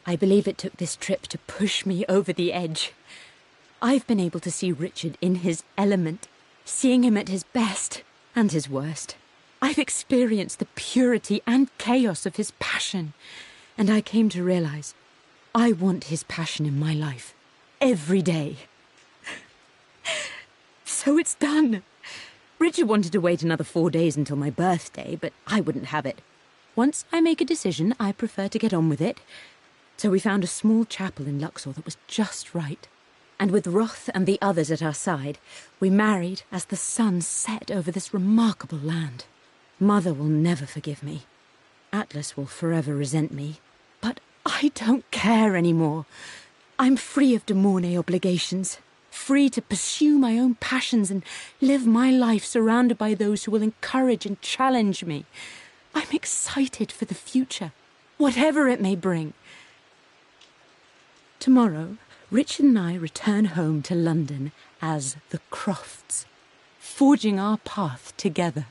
I believe it took this trip to push me over the edge. I've been able to see Richard in his element, seeing him at his best and his worst. I've experienced the purity and chaos of his passion, and I came to realize I want his passion in my life every day. So it's done. Richard wanted to wait another 4 days until my birthday, but I wouldn't have it. Once I make a decision, I prefer to get on with it. So we found a small chapel in Luxor that was just right. And with Roth and the others at our side, we married as the sun set over this remarkable land. Mother will never forgive me. Atlas will forever resent me. But I don't care anymore. I'm free of De Mornay obligations, free to pursue my own passions and live my life surrounded by those who will encourage and challenge me. I'm excited for the future, whatever it may bring. Tomorrow, Richard and I return home to London as the Crofts, forging our path together.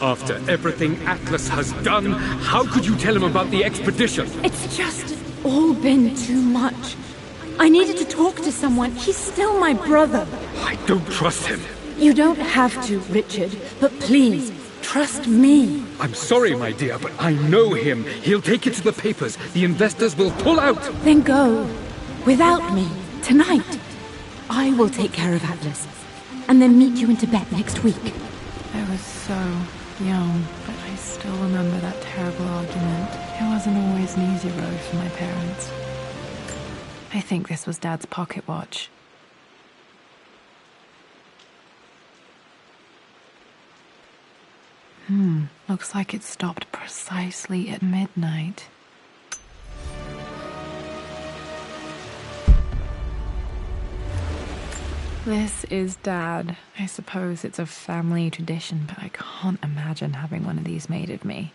After everything Atlas has done, how could you tell him about the expedition? It's just all been too much. I needed to talk to someone. He's still my brother. I don't trust him. You don't have to, Richard, but please, trust me. I'm sorry, my dear, but I know him. He'll take it to the papers. The investors will pull out. Then go. Without me. Tonight. I will take care of Atlas. And then meet you in Tibet next week. I was so young, but I still remember that terrible argument. It wasn't always an easy road for my parents. I think this was Dad's pocket watch. Looks like it stopped precisely at midnight. This is Dad. I suppose it's a family tradition, but I can't imagine having one of these made of me.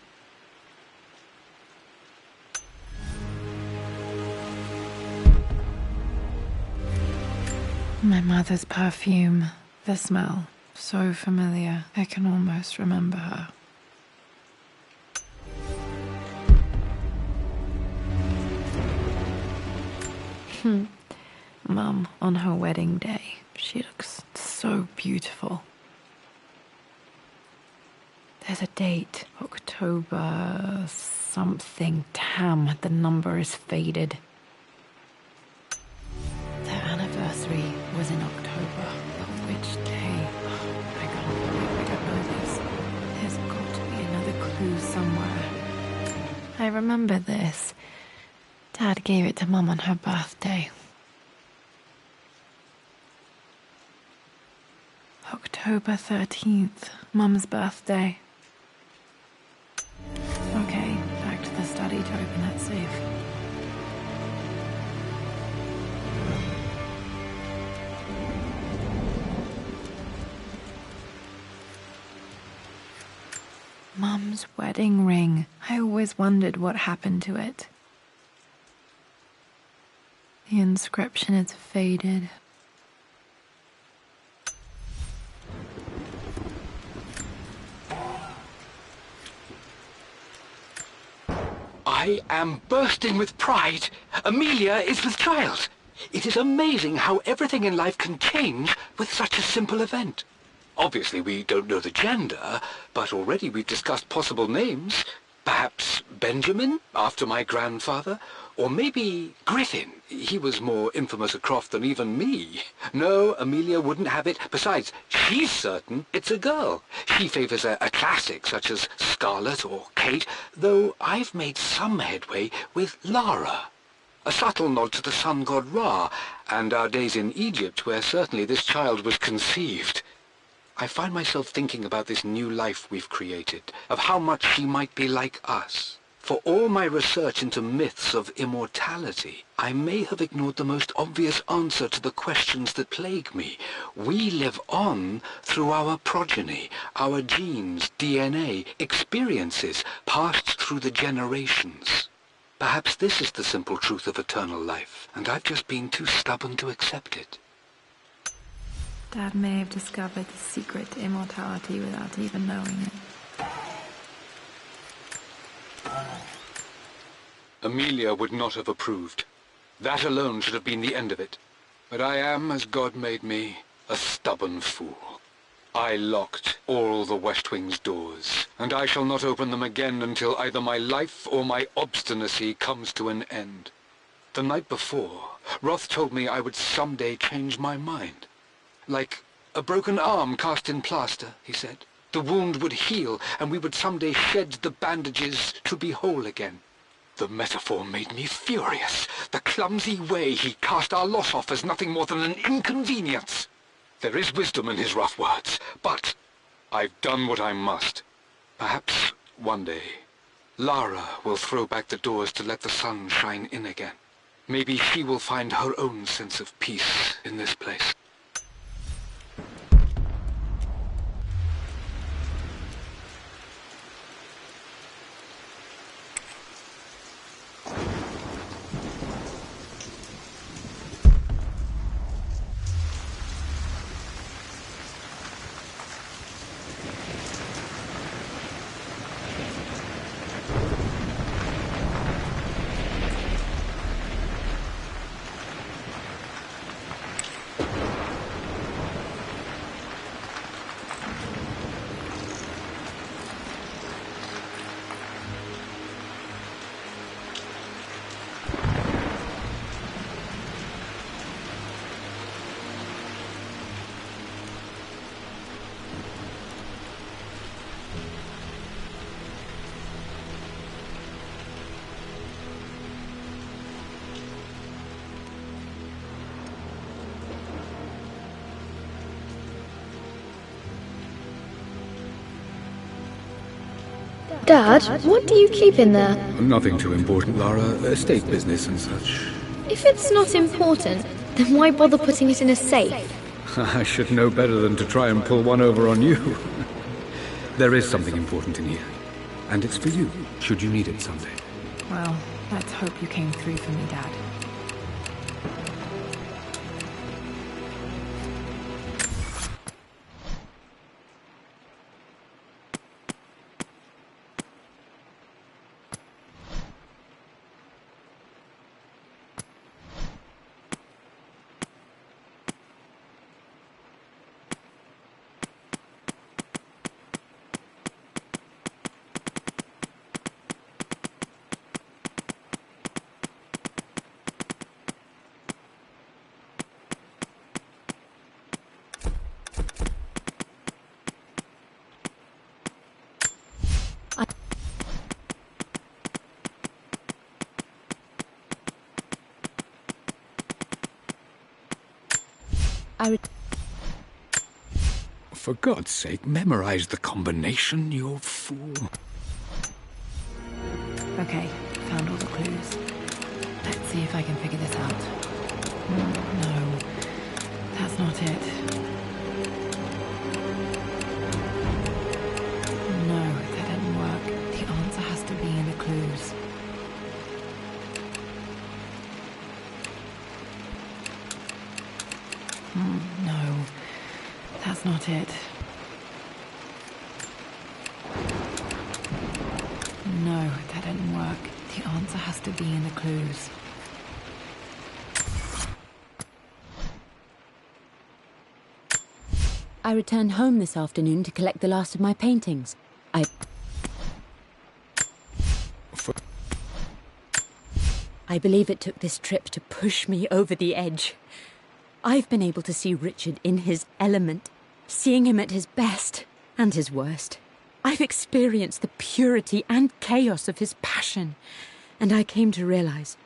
My mother's perfume. The smell. So familiar. I can almost remember her. Mum, on her wedding day. She looks so beautiful. There's a date. October something. Damn, the number is faded. Their anniversary was in October. But which day? I can't believe I don't know this. There's got to be another clue somewhere. I remember this. Dad gave it to Mum on her birthday. October 13th, Mum's birthday. Okay, back to the study to open that safe. Mum's wedding ring. I always wondered what happened to it. The inscription is faded. I am bursting with pride. Amelia is with child. It is amazing how everything in life can change with such a simple event. Obviously, we don't know the gender, but already we've discussed possible names. Perhaps Benjamin, after my grandfather, or maybe Griffin. He was more infamous a Croft than even me. No, Amelia wouldn't have it. Besides, she's certain it's a girl. She favours a classic such as Scarlet or Kate, though I've made some headway with Lara. A subtle nod to the sun god Ra, and our days in Egypt, where certainly this child was conceived. I find myself thinking about this new life we've created, of how much she might be like us. For all my research into myths of immortality, I may have ignored the most obvious answer to the questions that plague me. We live on through our progeny, our genes, DNA, experiences passed through the generations. Perhaps this is the simple truth of eternal life, and I've just been too stubborn to accept it. Dad may have discovered the secret to immortality without even knowing it. Amelia would not have approved. That alone should have been the end of it. But I am, as God made me, a stubborn fool. I locked all the West Wing's doors, and I shall not open them again until either my life or my obstinacy comes to an end. The night before, Roth told me I would someday change my mind. Like a broken arm cast in plaster, he said. The wound would heal, and we would someday shed the bandages to be whole again. The metaphor made me furious. The clumsy way he cast our loss off as nothing more than an inconvenience. There is wisdom in his rough words, but I've done what I must. Perhaps one day, Lara will throw back the doors to let the sun shine in again. Maybe she will find her own sense of peace in this place. Dad, what do you keep in there? Nothing too important, Lara. Estate business and such. If it's not important, then why bother putting it in a safe? I should know better than to try and pull one over on you. There is something important in here. And it's for you, should you need it someday. Well, let's hope you came through for me, Dad. For God's sake, memorize the combination, you fool. Okay, found all the clues. Let's see if I can figure this out. No, that's not it. No, that didn't work. The answer has to be in the clues. No, that's not it. No, that didn't work. The answer has to be in the clues. I returned home this afternoon to collect the last of my paintings. I believe it took this trip to push me over the edge. I've been able to see Richard in his element, seeing him at his best and his worst. I've experienced the purity and chaos of his passion, and I came to realize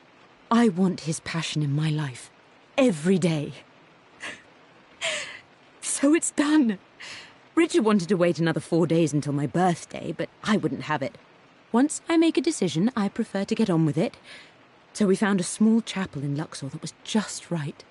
I want his passion in my life every day. So it's done. Richard wanted to wait another 4 days until my birthday, but I wouldn't have it. Once I make a decision, I prefer to get on with it. So we found a small chapel in Luxor that was just right.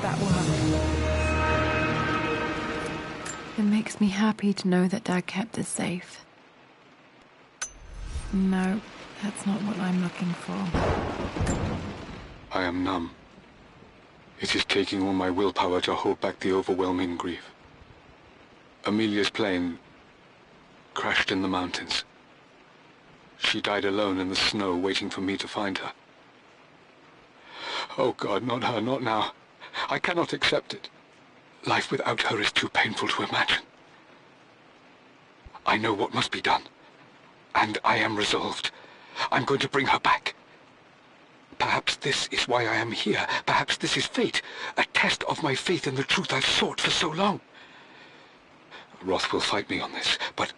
That worked. It makes me happy to know that Dad kept this safe. No, that's not what I'm looking for. I am numb. It is taking all my willpower to hold back the overwhelming grief. Amelia's plane crashed in the mountains. She died alone in the snow, waiting for me to find her. Oh God, not her, not now. I cannot accept it. Life without her is too painful to imagine. I know what must be done. And I am resolved. I'm going to bring her back. Perhaps this is why I am here. Perhaps this is fate. A test of my faith in the truth I've sought for so long. Roth will fight me on this, but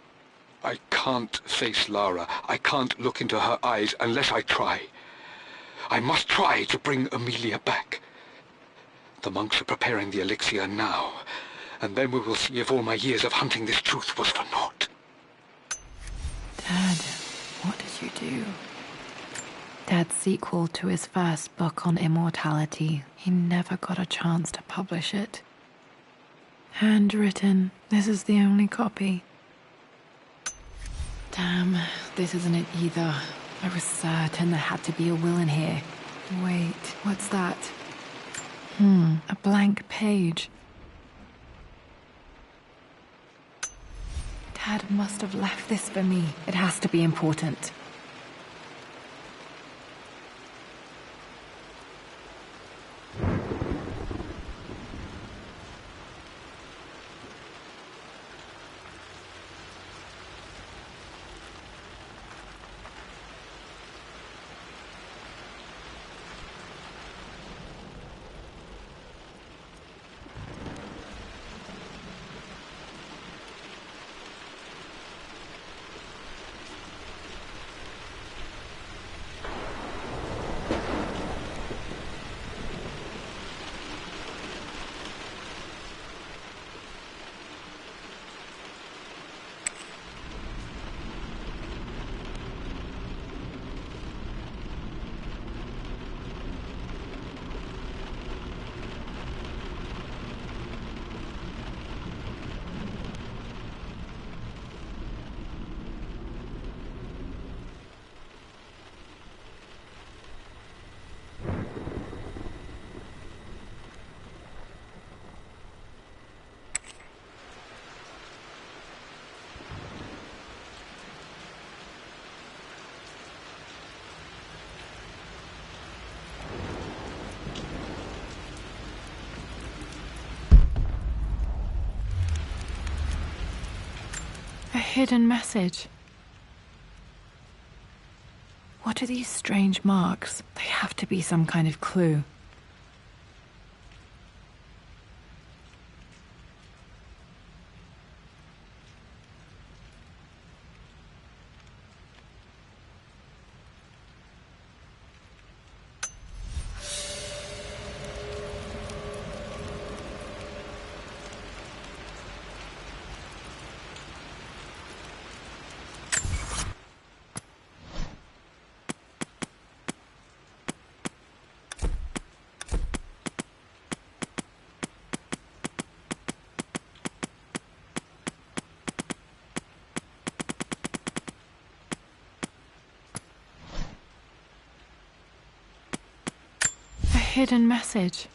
I can't face Lara. I can't look into her eyes unless I try. I must try to bring Amelia back. The monks are preparing the elixir now, and then we will see if all my years of hunting this truth was for naught. Dad, what did you do? Dad's sequel to his first book on immortality. He never got a chance to publish it. Handwritten. This is the only copy. Damn, this isn't it either. I was certain there had to be a will in here. Wait, what's that? A blank page. Dad must have left this for me. It has to be important. A hidden message. What are these strange marks? They have to be some kind of clue. Hidden message.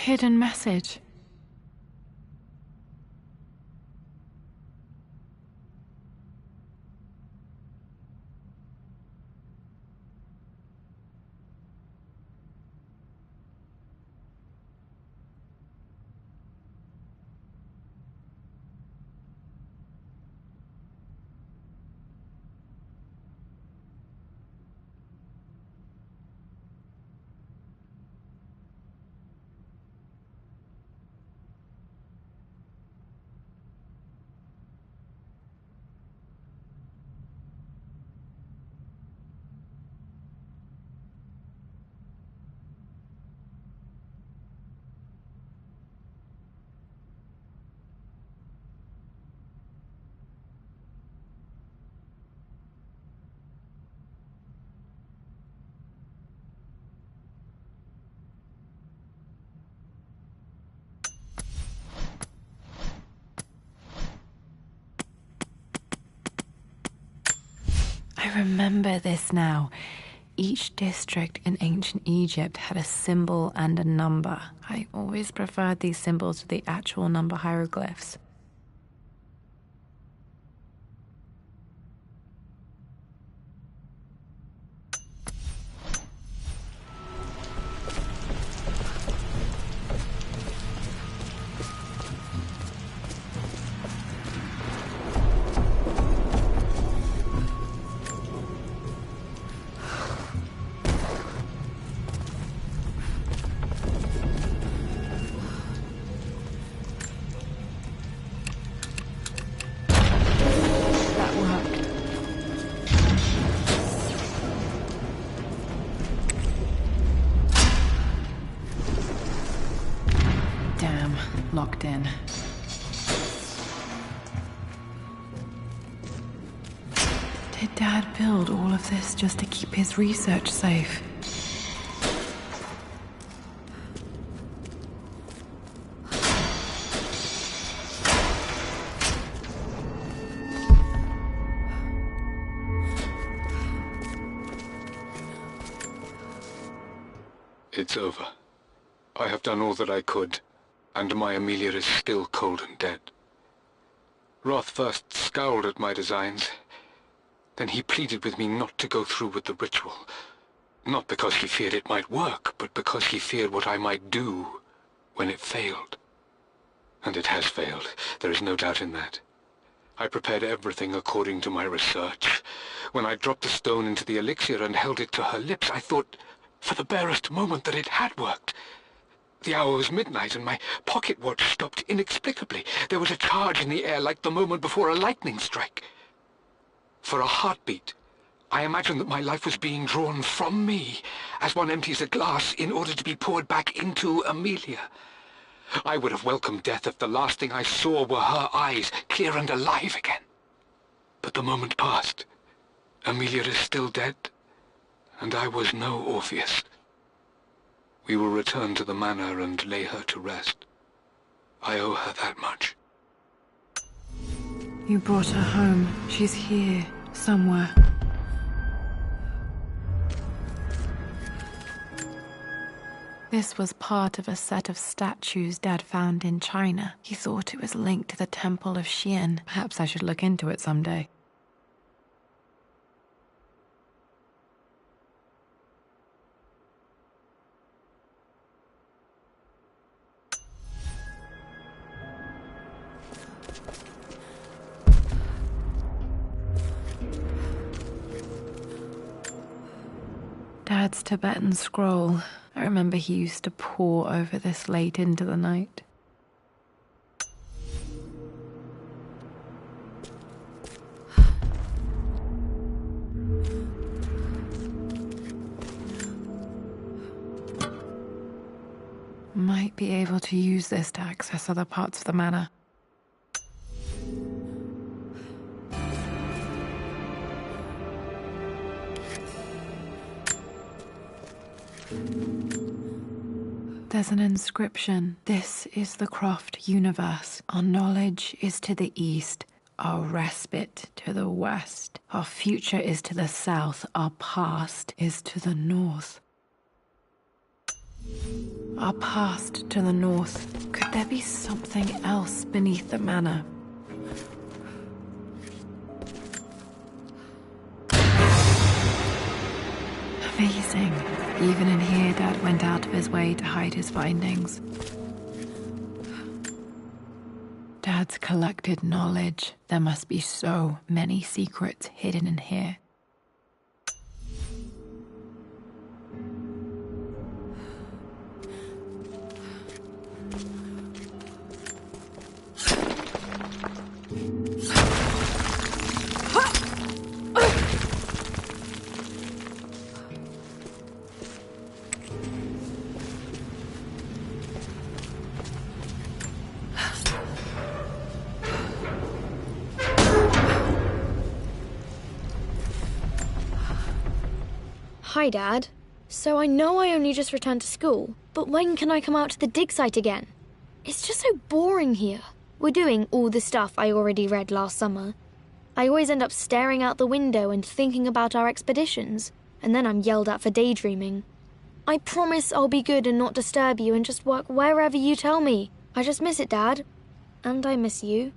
hidden message. I remember this now. Each district in ancient Egypt had a symbol and a number. I always preferred these symbols to the actual number hieroglyphs. Locked in. Did Dad build all of this just to keep his research safe? It's over. I have done all that I could. And my Amelia is still cold and dead. Roth first scowled at my designs. Then he pleaded with me not to go through with the ritual. Not because he feared it might work, but because he feared what I might do when it failed. And it has failed. There is no doubt in that. I prepared everything according to my research. When I dropped the stone into the elixir and held it to her lips, I thought for the barest moment that it had worked. The hour was midnight, and my pocket watch stopped inexplicably. There was a charge in the air like the moment before a lightning strike. For a heartbeat, I imagined that my life was being drawn from me, as one empties a glass in order to be poured back into Amelia. I would have welcomed death if the last thing I saw were her eyes, clear and alive again. But the moment passed. Amelia is still dead, and I was no Orpheus. We will return to the manor and lay her to rest. I owe her that much. You brought her home. She's here, somewhere. This was part of a set of statues Dad found in China. He thought it was linked to the Temple of Xian. Perhaps I should look into it someday. Dad's Tibetan scroll. I remember he used to pore over this late into the night. Might be able to use this to access other parts of the manor. There's an inscription. This is the Croft universe. Our knowledge is to the east, our respite to the west. Our future is to the south, our past is to the north. Our past to the north. Could there be something else beneath the manor? Amazing. Even in here, Dad went out of his way to hide his findings. Dad's collected knowledge. There must be so many secrets hidden in here. Hi, Dad. So I know I only just returned to school, but when can I come out to the dig site again? It's just so boring here. We're doing all the stuff I already read last summer. I always end up staring out the window and thinking about our expeditions, and then I'm yelled at for daydreaming. I promise I'll be good and not disturb you and just work wherever you tell me. I just miss it, Dad. And I miss you.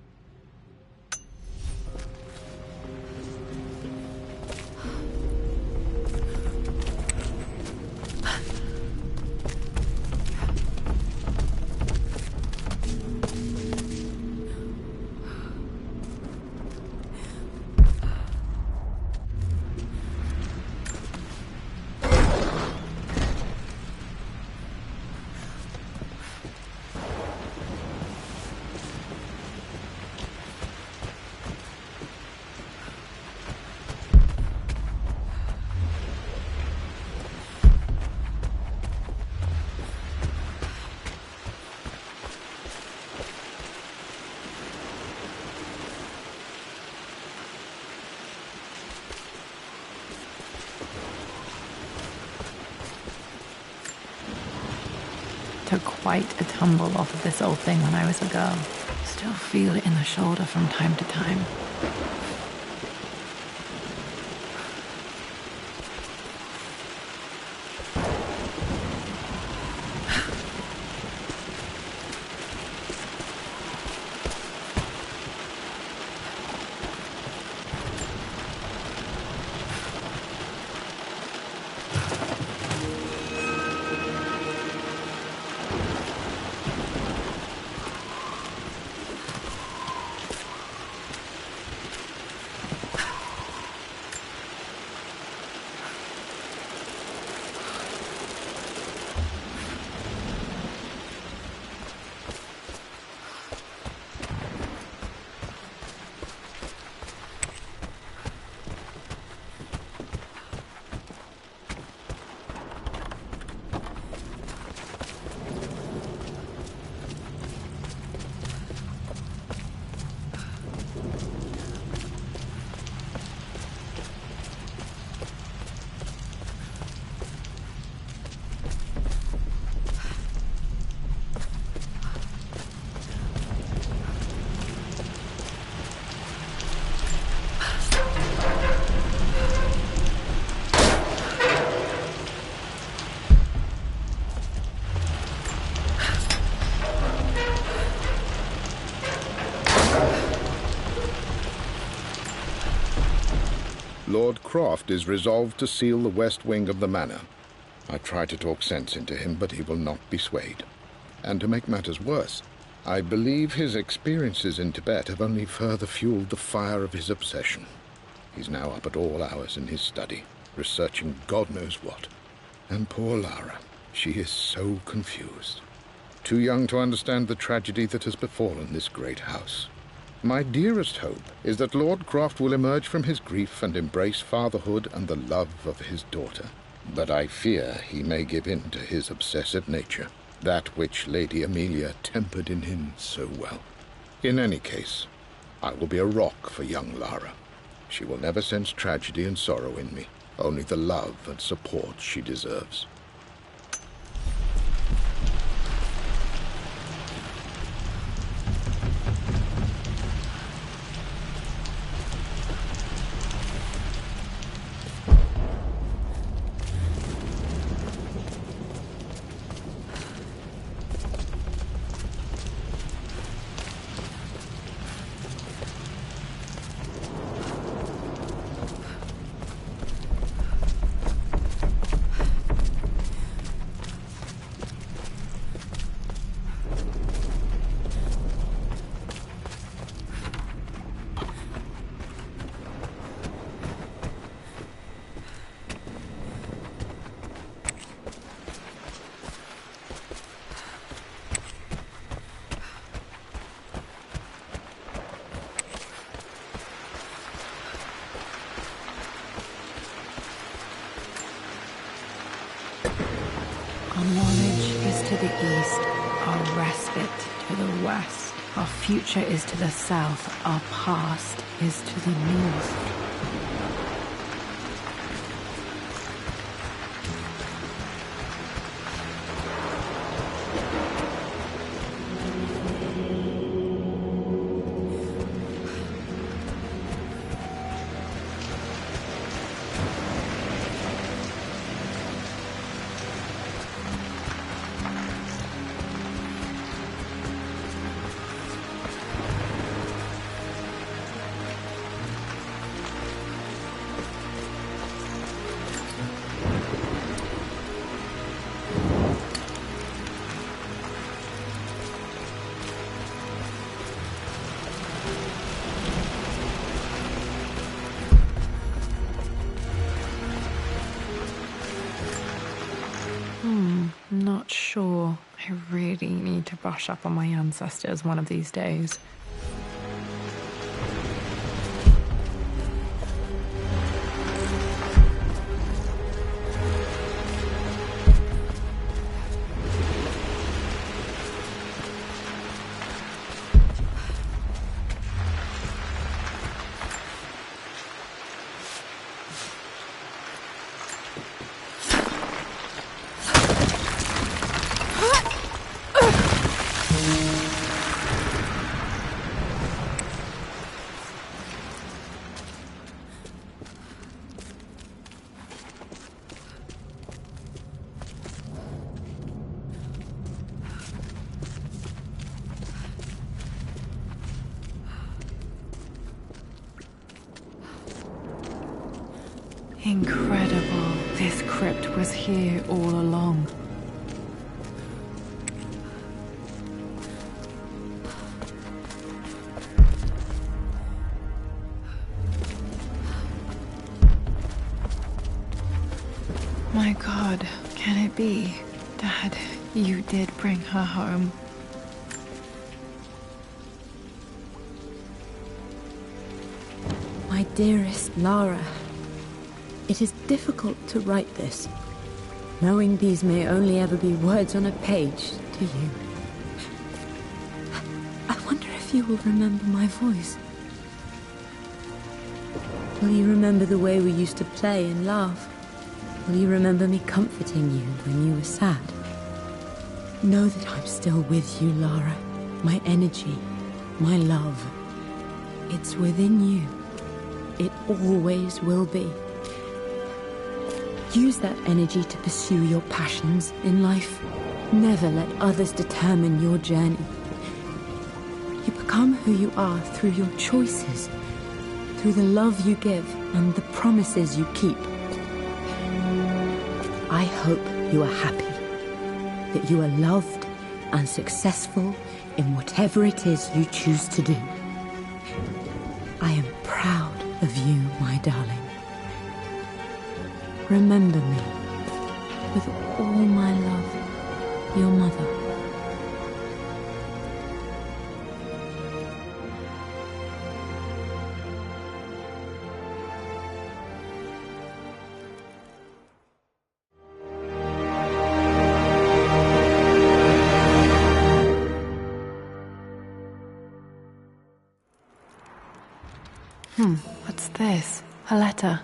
Took quite a tumble off of this old thing when I was a girl. Still feel it in the shoulder from time to time. Lord Croft is resolved to seal the west wing of the manor. I try to talk sense into him, but he will not be swayed. And to make matters worse, I believe his experiences in Tibet have only further fueled the fire of his obsession. He's now up at all hours in his study, researching God knows what. And poor Lara, she is so confused. Too young to understand the tragedy that has befallen this great house. My dearest hope is that Lord Croft will emerge from his grief and embrace fatherhood and the love of his daughter. But I fear he may give in to his obsessive nature, that which Lady Amelia tempered in him so well. In any case, I will be a rock for young Lara. She will never sense tragedy and sorrow in me, only the love and support she deserves. the east, our respite to the west. Our future is to the south, our past is to the north. Not sure. I really need to brush up on my ancestors one of these days. Incredible. This crypt was here all along. My God, can it be? Dad, you did bring her home. My dearest Lara, it is difficult to write this, knowing these may only ever be words on a page to you. I wonder if you will remember my voice. Will you remember the way we used to play and laugh? Will you remember me comforting you when you were sad? Know that I'm still with you, Lara. My energy, my love. It's within you. It always will be. Use that energy to pursue your passions in life. Never let others determine your journey. You become who you are through your choices, through the love you give and the promises you keep. I hope you are happy, that you are loved and successful in whatever it is you choose to do. I am proud of you, my darling. Remember me, with all my love, your mother. What's this? A letter.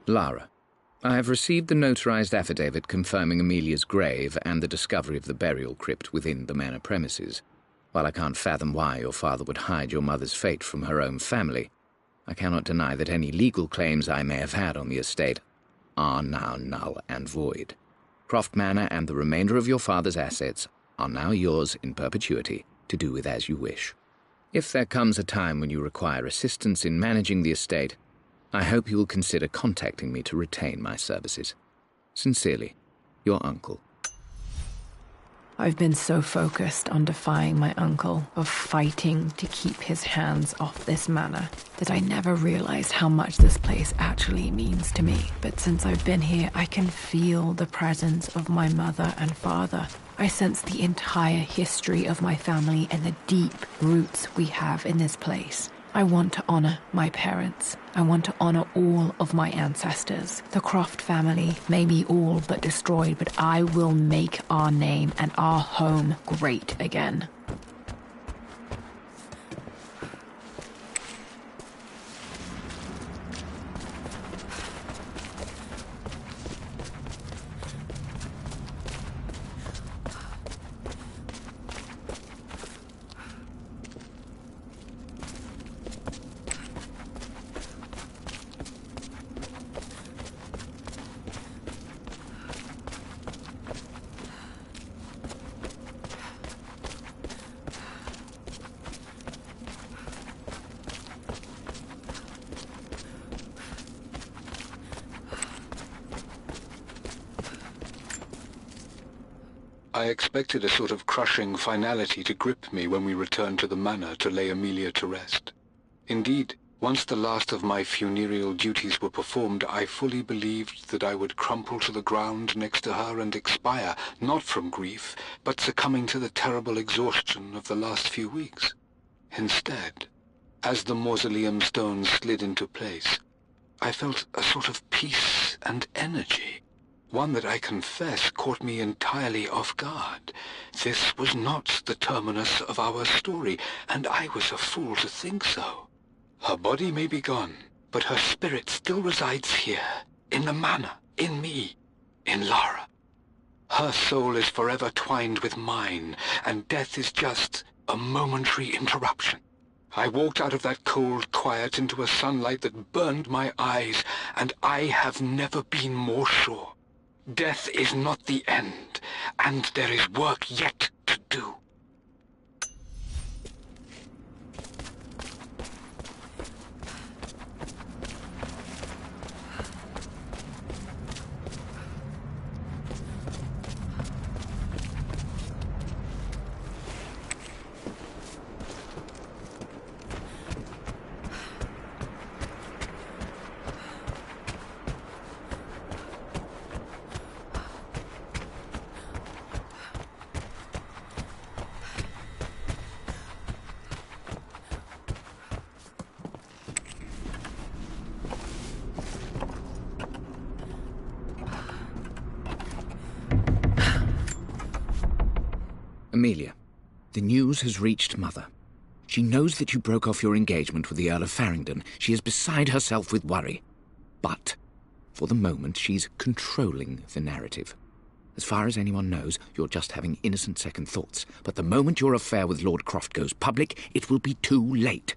Lara, I have received the notarized affidavit confirming Amelia's grave and the discovery of the burial crypt within the manor premises. While I can't fathom why your father would hide your mother's fate from her own family, I cannot deny that any legal claims I may have had on the estate are now null and void. Croft Manor and the remainder of your father's assets are now yours in perpetuity to do with as you wish. If there comes a time when you require assistance in managing the estate, I hope you will consider contacting me to retain my services. Sincerely, your uncle. I've been so focused on defying my uncle, of fighting to keep his hands off this manor, that I never realized how much this place actually means to me. But since I've been here, I can feel the presence of my mother and father. I sense the entire history of my family and the deep roots we have in this place. I want to honor my parents. I want to honor all of my ancestors. The Croft family may be all but destroyed, but I will make our name and our home great again. I expected a sort of crushing finality to grip me when we returned to the manor to lay Amelia to rest. Indeed, once the last of my funereal duties were performed, I fully believed that I would crumple to the ground next to her and expire, not from grief, but succumbing to the terrible exhaustion of the last few weeks. Instead, as the mausoleum stones slid into place, I felt a sort of peace and energy. One that I confess caught me entirely off guard. This was not the terminus of our story, and I was a fool to think so. Her body may be gone, but her spirit still resides here, in the manor, in me, in Lara. Her soul is forever twined with mine, and death is just a momentary interruption. I walked out of that cold quiet into a sunlight that burned my eyes, and I have never been more sure. Death is not the end, and there is work yet to do. Amelia, the news has reached Mother. She knows that you broke off your engagement with the Earl of Farringdon. She is beside herself with worry. But, for the moment, she's controlling the narrative. As far as anyone knows, you're just having innocent second thoughts. But the moment your affair with Lord Croft goes public, it will be too late.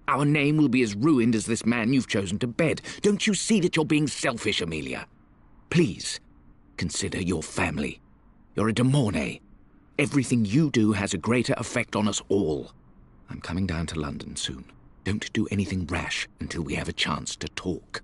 Our name will be as ruined as this man you've chosen to bed. Don't you see that you're being selfish, Amelia? Please, consider your family. You're a de Mornay. Everything you do has a greater effect on us all. I'm coming down to London soon. Don't do anything rash until we have a chance to talk.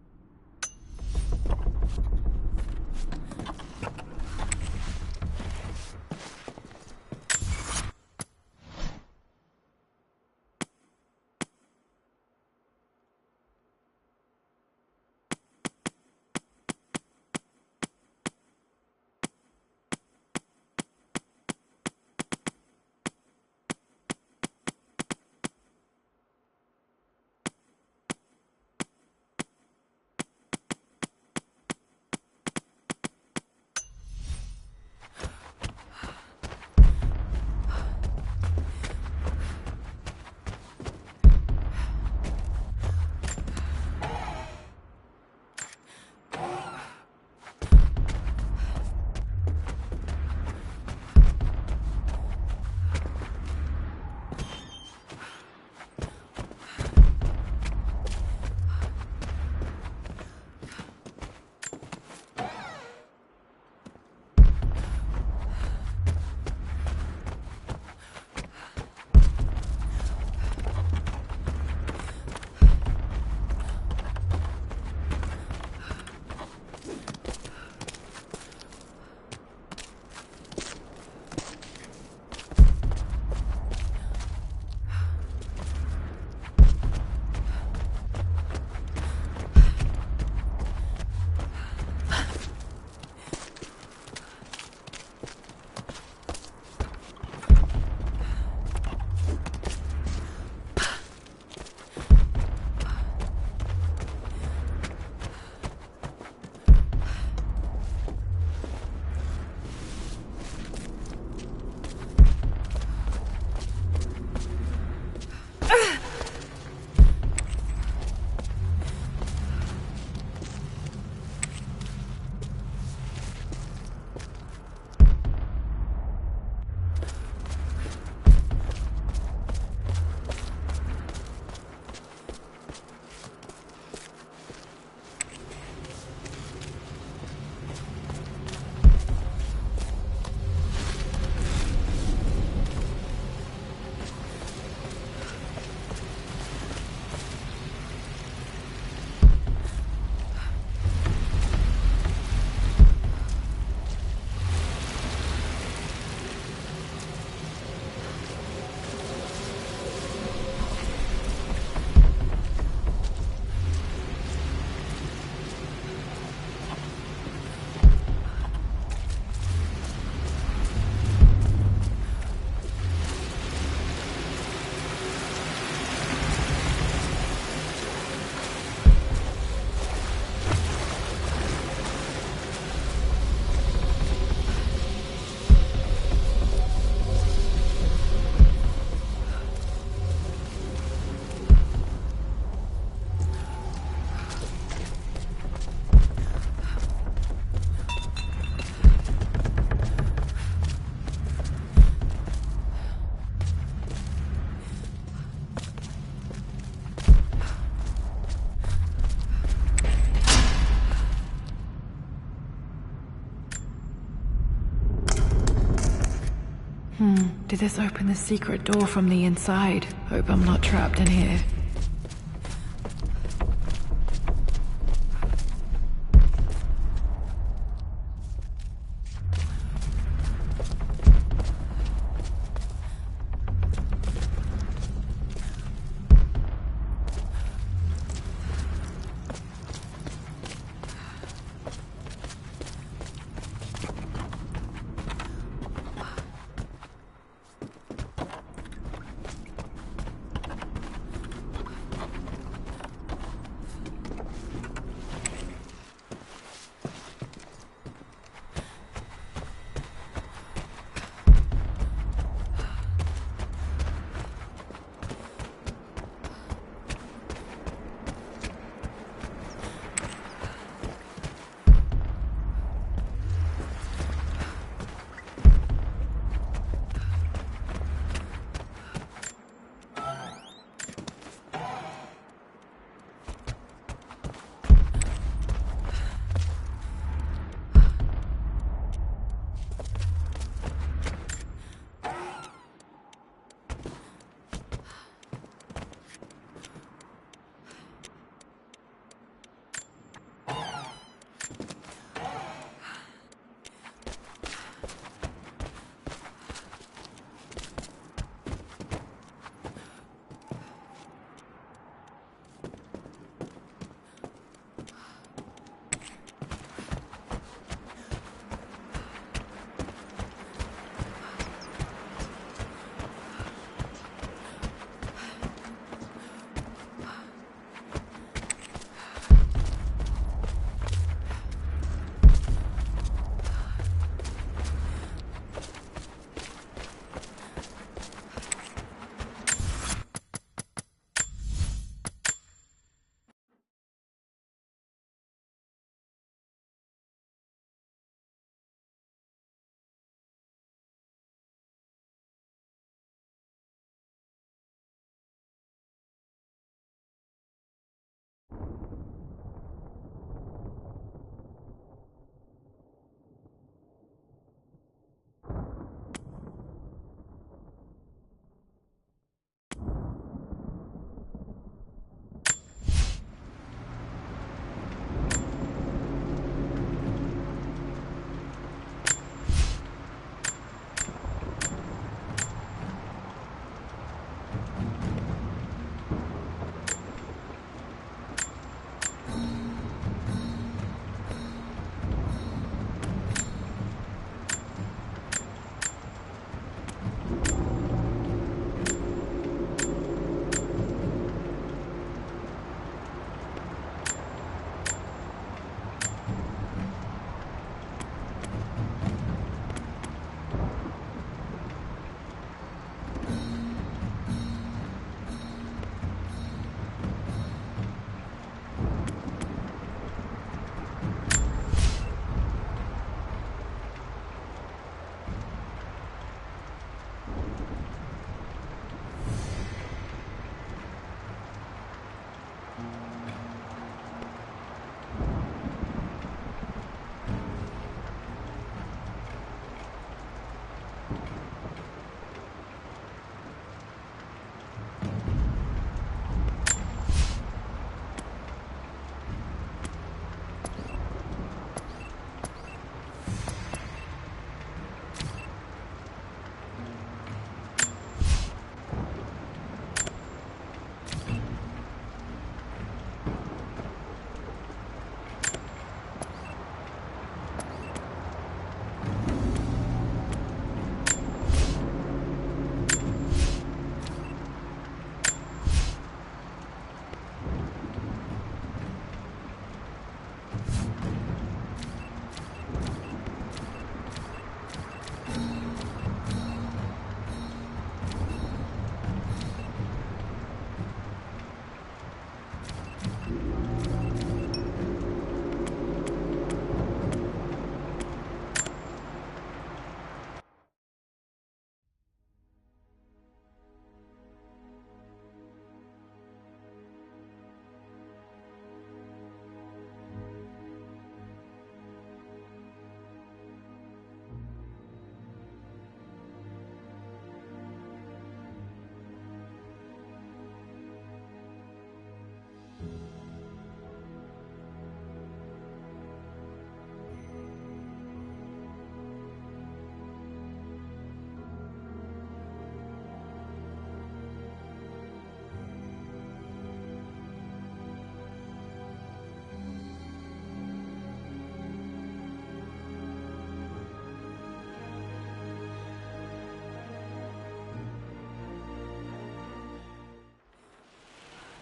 Did this open the secret door from the inside? Hope I'm not trapped in here.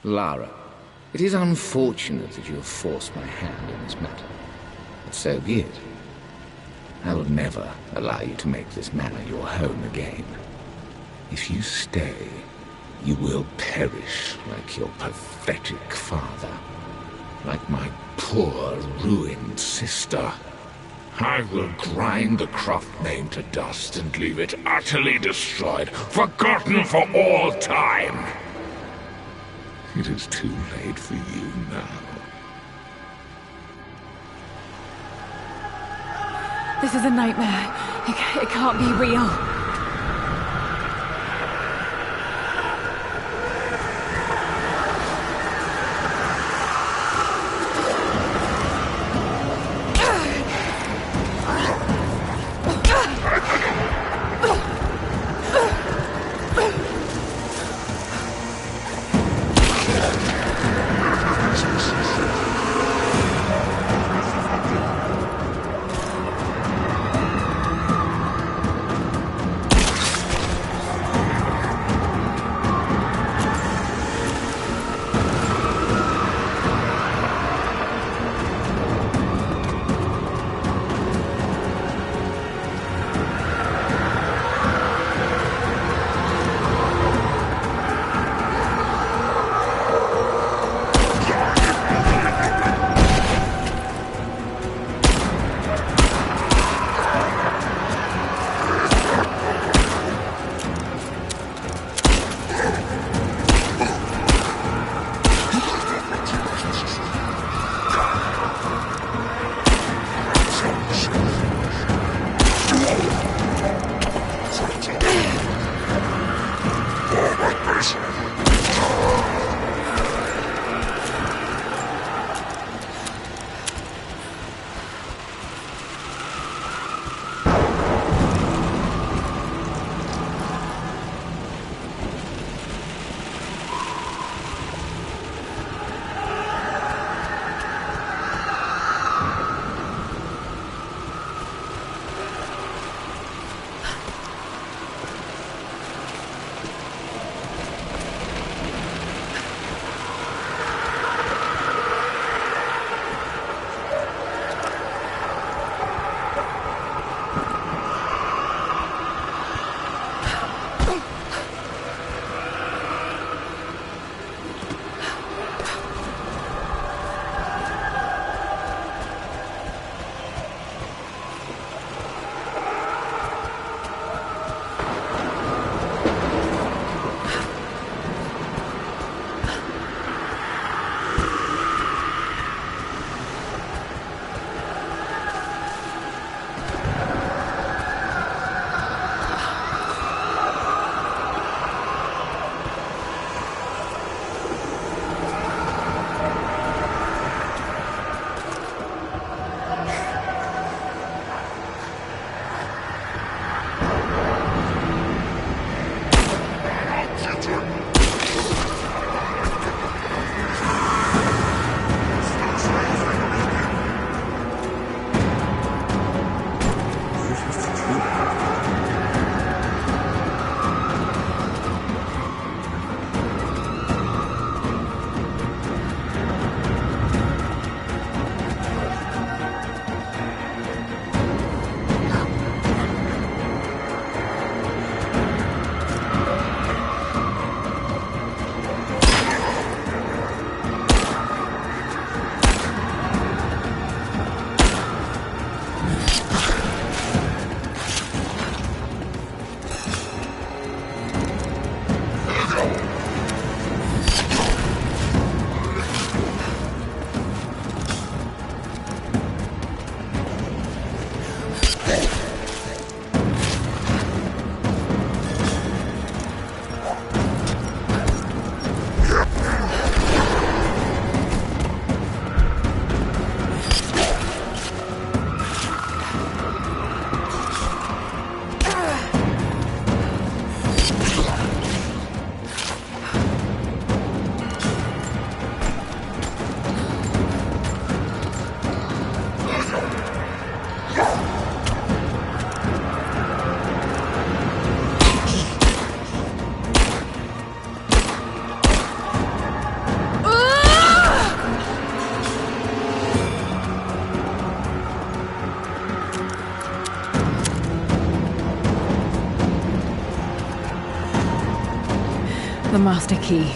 Lara, it is unfortunate that you have forced my hand in this matter. But so be it. I will never allow you to make this manor your home again. If you stay, you will perish like your pathetic father. Like my poor, ruined sister. I will grind the Croft name to dust and leave it utterly destroyed, forgotten for all time. It is too late for you now. This is a nightmare. It can't be real. master key.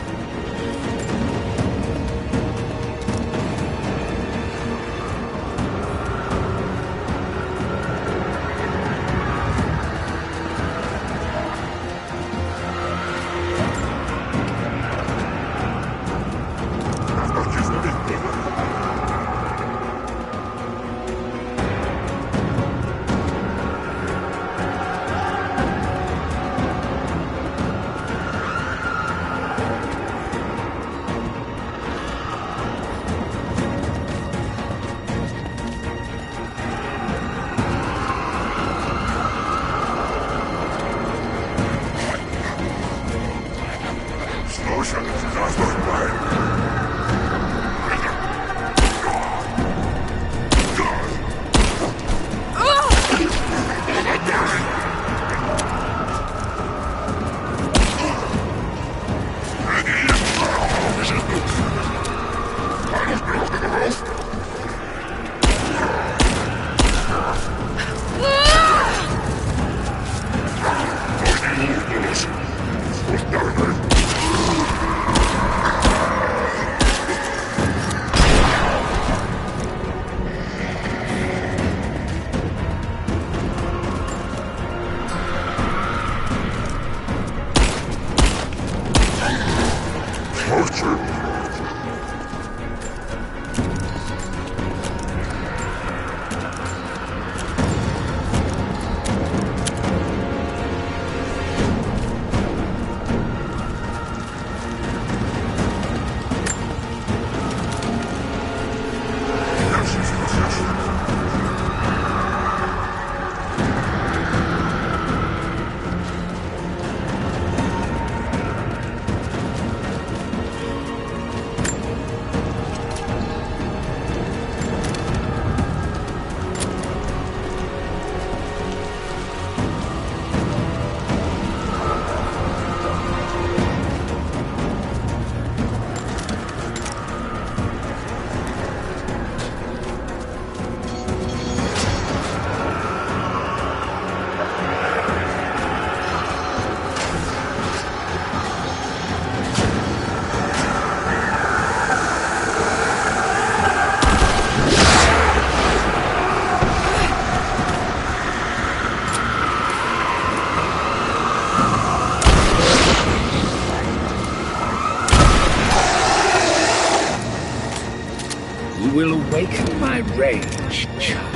You will awaken my rage, child.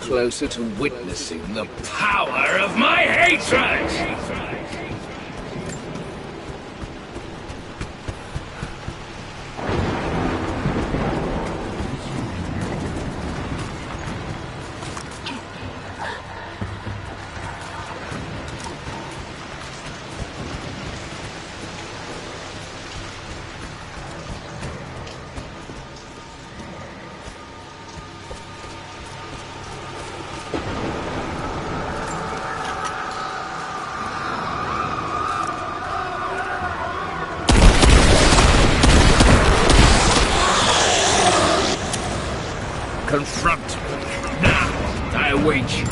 closer to witnessing the power of my hatred! Confront me. Now, I await you.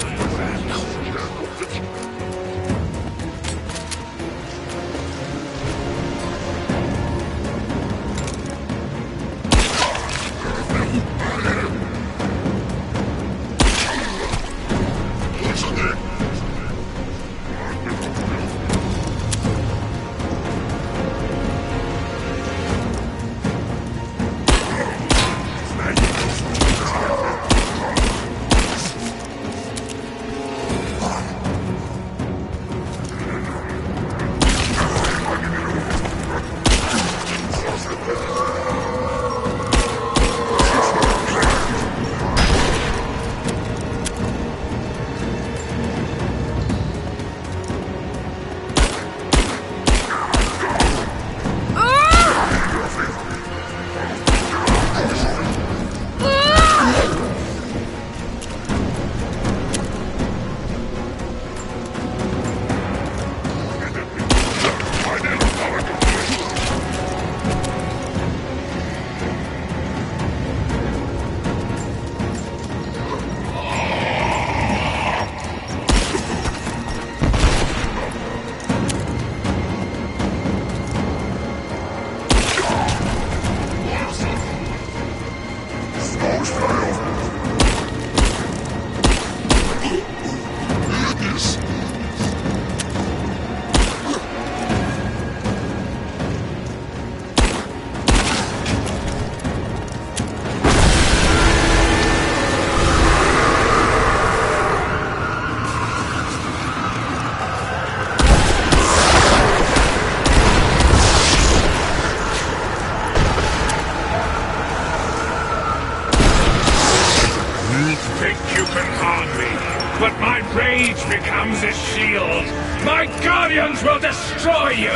But my rage becomes a shield. My guardians will destroy you!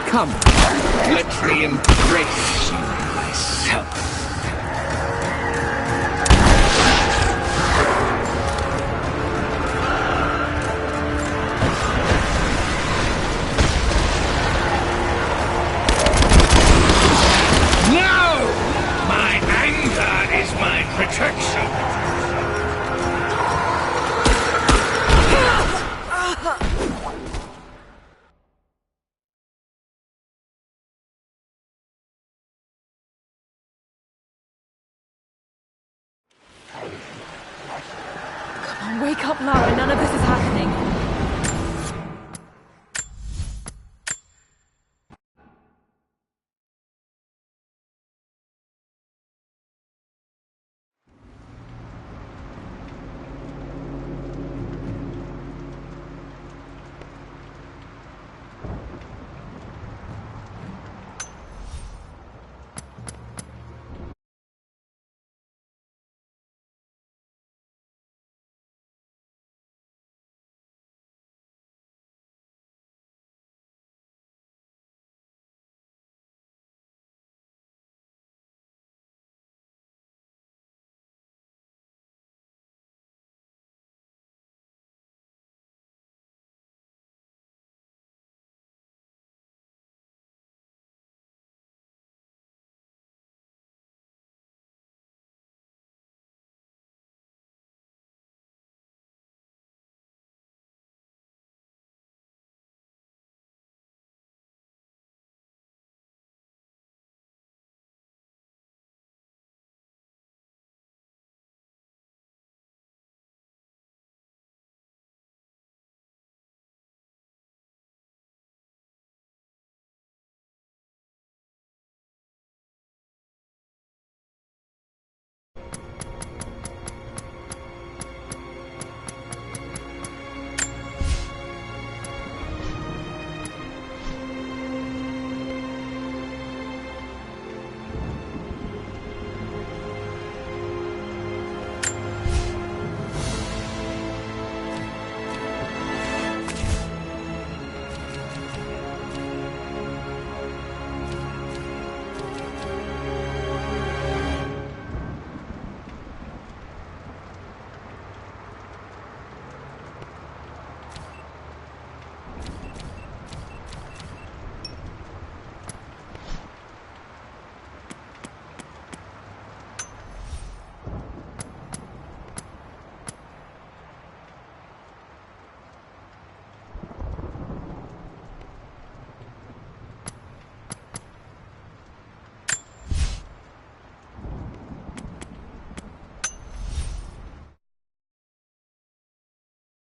Come, let me embrace you myself. No! My anger is my protection. Wake up, Lara. None of this is